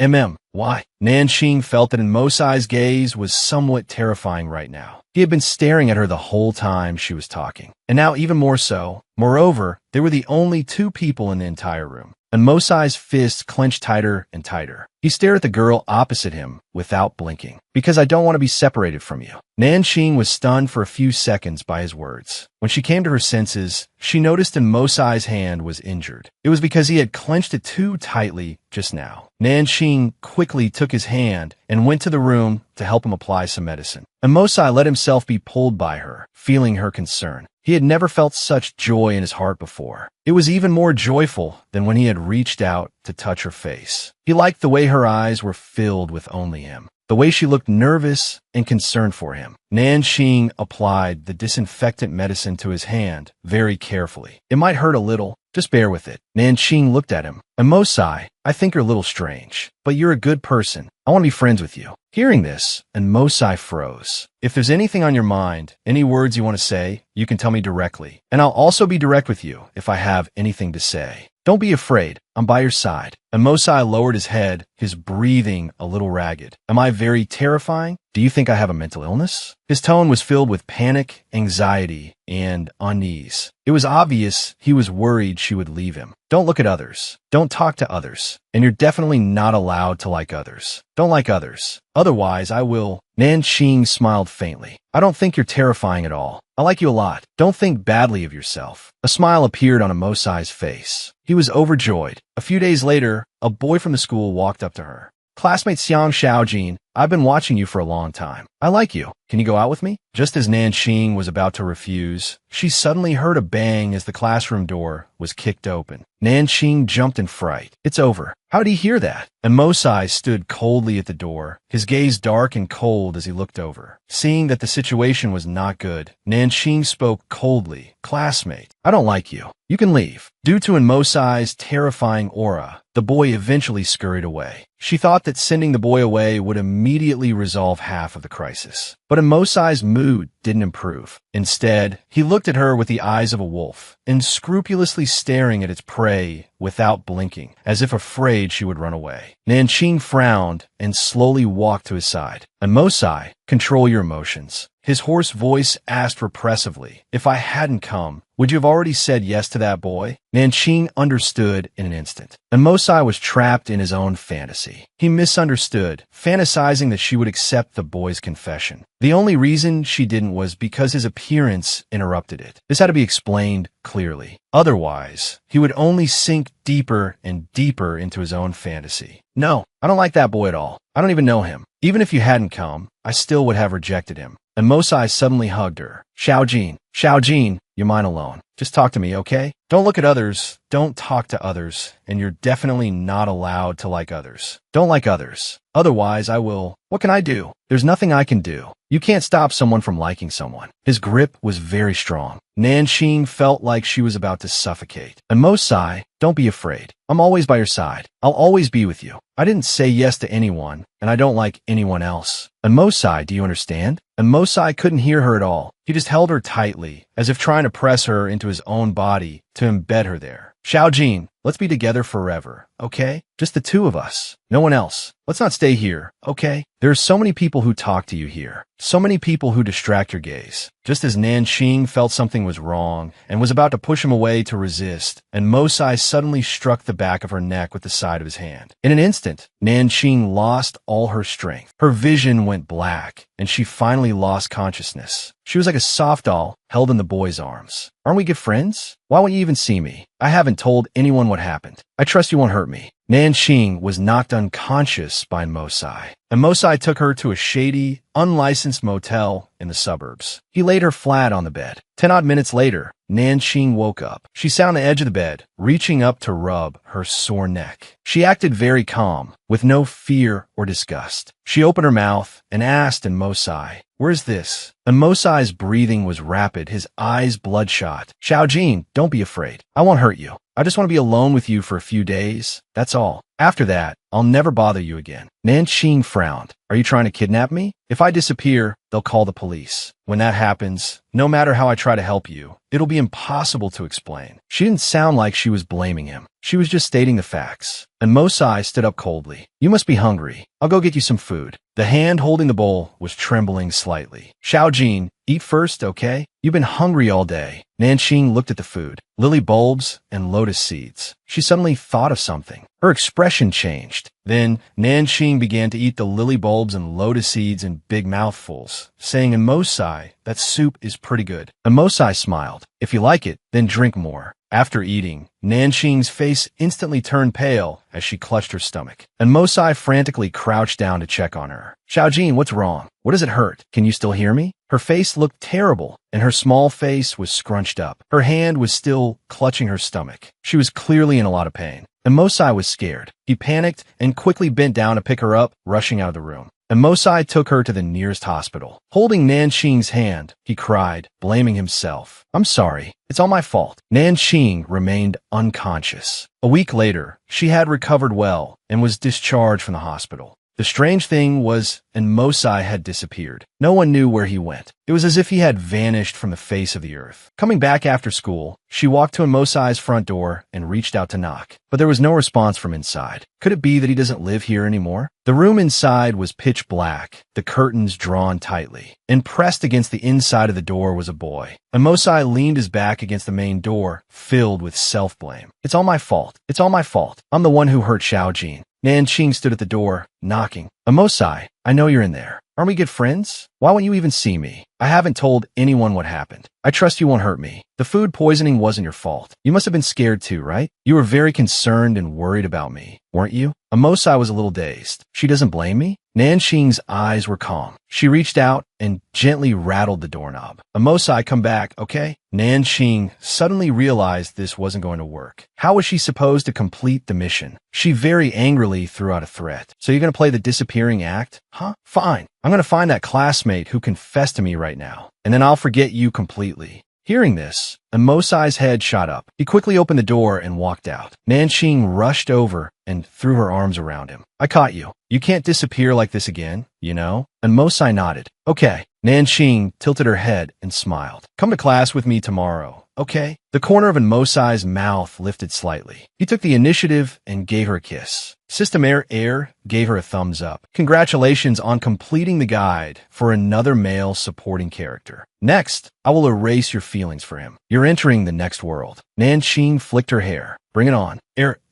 Why? Nanqing felt that Mosai's gaze was somewhat terrifying right now. He had been staring at her the whole time she was talking, and now even more so. Moreover, they were the only two people in the entire room. Mosai's fists clenched tighter and tighter. He stared at the girl opposite him without blinking. Because I don't want to be separated from you. Nanqing was stunned for a few seconds by his words. When she came to her senses, she noticed that Mosai's hand was injured. It was because he had clenched it too tightly just now. Nanqing quickly took his hand and went to the room to help him apply some medicine. Mosai let himself be pulled by her, feeling her concern. He had never felt such joy in his heart before. It was even more joyful than when he had reached out to touch her face. He liked the way her eyes were filled with only him. the way she looked nervous and concerned for him. Nanxing applied the disinfectant medicine to his hand very carefully. It might hurt a little. Just bear with it. Nanxing looked at him. Mosai, I think you're a little strange, but you're a good person. I want to be friends with you. Hearing this, Mosai froze. If there's anything on your mind, any words you want to say, you can tell me directly. And I'll also be direct with you if I have anything to say. Don't be afraid. I'm by your side. Mosai lowered his head, his breathing a little ragged. Am I very terrifying? Do you think I have a mental illness? His tone was filled with panic, anxiety, and unease. It was obvious he was worried she would leave him. Don't look at others. Don't talk to others. And you're definitely not allowed to like others. Don't like others. Otherwise, I will. Nanxing smiled faintly. I don't think you're terrifying at all. I like you a lot. Don't think badly of yourself. A smile appeared on Mosai's face. He was overjoyed. A few days later, a boy from the school walked up to her. Classmate Xiang Xiaojin, I've been watching you for a long time. I like you. Can you go out with me? Just as Nanxing was about to refuse, she suddenly heard a bang as the classroom door was kicked open. Nanxing jumped in fright. It's over. How did he hear that? Mosai stood coldly at the door, his gaze dark and cold as he looked over. Seeing that the situation was not good, Nanxing spoke coldly. Classmate, I don't like you. You can leave. Due to Mosai's terrifying aura, the boy eventually scurried away. She thought that sending the boy away would immediately resolve half of the crisis. But Mosai's mood didn't improve. Instead, he looked at her with the eyes of a wolf, unscrupulously staring at its prey without blinking, as if afraid she would run away. Nanxing frowned and slowly walked to his side. Mosai, control your emotions. His hoarse voice asked repressively, if I hadn't come, would you have already said yes to that boy? Nanxing understood in an instant. Mosai was trapped in his own fantasy. He misunderstood, fantasizing that she would accept the boy's confession. The only reason she didn't was because his appearance interrupted it. This had to be explained clearly. Otherwise, he would only sink deeper and deeper into his own fantasy. No, I don't like that boy at all. I don't even know him. Even if you hadn't come, I still would have rejected him. Mosai suddenly hugged her. Xiaojin, you're mine alone. Just talk to me, okay? Don't look at others. Don't talk to others. And you're definitely not allowed to like others. Don't like others. Otherwise, I will. What can I do? There's nothing I can do. You can't stop someone from liking someone. His grip was very strong. Nanxing felt like she was about to suffocate. Mosai, don't be afraid. I'm always by your side. I'll always be with you. I didn't say yes to anyone, and I don't like anyone else. Mosai, do you understand? Mosai couldn't hear her at all. He just held her tightly, as if trying to press her into his own body to embed her there. Xiaojin, let's be together forever, okay? Just the two of us. No one else. Let's not stay here, okay? There are so many people who talk to you here. So many people who distract your gaze. Just as Nanxing felt something was wrong and was about to push him away to resist, Mosai suddenly struck the back of her neck with the side of his hand. In an instant, Nanxing lost all her strength. Her vision went black, and she finally lost consciousness. She was like a soft doll held in the boy's arms. Aren't we good friends? Why won't you even see me? I haven't told anyone what happened. I trust you won't hurt me. Nanxing was knocked unconscious by Mosai. Mosai took her to a shady, unlicensed motel in the suburbs. He laid her flat on the bed. 10-odd minutes later, Nanxing woke up. She sat on the edge of the bed, reaching up to rub her sore neck. She acted very calm, with no fear or disgust. She opened her mouth and asked Mosai, "Where's this?" Mosai's breathing was rapid, his eyes bloodshot. "Xiaojin, don't be afraid. I won't hurt you. I just want to be alone with you for a few days. That's all. After that, I'll never bother you again." Nanxing frowned. "Are you trying to kidnap me? If I disappear, they'll call the police. When that happens, no matter how I try to help you, it'll be impossible to explain." She didn't sound like she was blaming him. She was just stating the facts. Mosai stood up coldly. "You must be hungry. I'll go get you some food." The hand holding the bowl was trembling slightly. "Xiaojin, eat first, okay? You've been hungry all day." Nanxing looked at the food. Lily bulbs and lotus seeds. She suddenly thought of something. Her expression changed. Then Nanxing began to eat the lily bulbs and lotus seeds in big mouthfuls, saying Mosai, "That soup is pretty good." Mosai smiled. "If you like it, then drink more." After eating, Nanxing's face instantly turned pale as she clutched her stomach. Mosai frantically crouched down to check on her. "Xiaojin, what's wrong? What does it hurt? Can you still hear me?" Her face looked terrible, and her small face was scrunched up. Her hand was still clutching her stomach. She was clearly in a lot of pain. Mosai was scared. He panicked and quickly bent down to pick her up, rushing out of the room. and Mosai took her to the nearest hospital. Holding Nanqing's hand, he cried, blaming himself. I'm sorry. It's all my fault. Nanqing remained unconscious. A week later, she had recovered well and was discharged from the hospital. The strange thing was, Mosai had disappeared. No one knew where he went. It was as if he had vanished from the face of the earth. Coming back after school, she walked to Mosai's front door and reached out to knock, but there was no response from inside. Could it be that he doesn't live here anymore? The room inside was pitch black, the curtains drawn tightly, and pressed against the inside of the door was a boy. Mosai leaned his back against the main door, filled with self-blame. It's all my fault. It's all my fault. I'm the one who hurt Xiaojin. Nanqing stood at the door, knocking. Mosai, I know you're in there. Aren't we good friends? Why won't you even see me? I haven't told anyone what happened. I trust you won't hurt me. The food poisoning wasn't your fault. You must have been scared too, right? You were very concerned and worried about me, weren't you? Mosai was a little dazed. She doesn't blame me? Nanqing's eyes were calm. She reached out and gently rattled the doorknob. Mosai, come back, okay? Nanqing suddenly realized this wasn't going to work. How was she supposed to complete the mission? She very angrily threw out a threat. So you're going to play the disappearing act? Huh? Fine. I'm going to find that classmate who confessed to me right now, and then I'll forget you completely. Hearing this, Mosai's head shot up. He quickly opened the door and walked out. Nanqing rushed over and threw her arms around him. I caught you. You can't disappear like this again, you know? And Mosai nodded. Okay. Nanqing tilted her head and smiled. Come to class with me tomorrow, okay? The corner of Mosai's mouth lifted slightly. He took the initiative and gave her a kiss. System Air gave her a thumbs up. Congratulations on completing the guide for another male supporting character. Next, I will erase your feelings for him. You're entering the next world. Nanqing flicked her hair. Bring it on.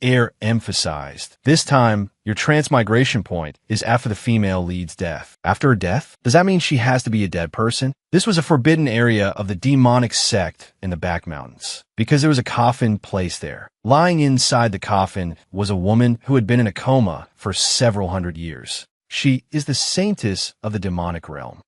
Air emphasized. This time, your transmigration point is after the female lead's death. After her death? Does that mean she has to be a dead person? This was a forbidden area of the demonic sect in the back mountains, because there was a coffin placed there. Lying inside the coffin was a woman who had been in a coma for several hundred years. She is the saintess of the demonic realm.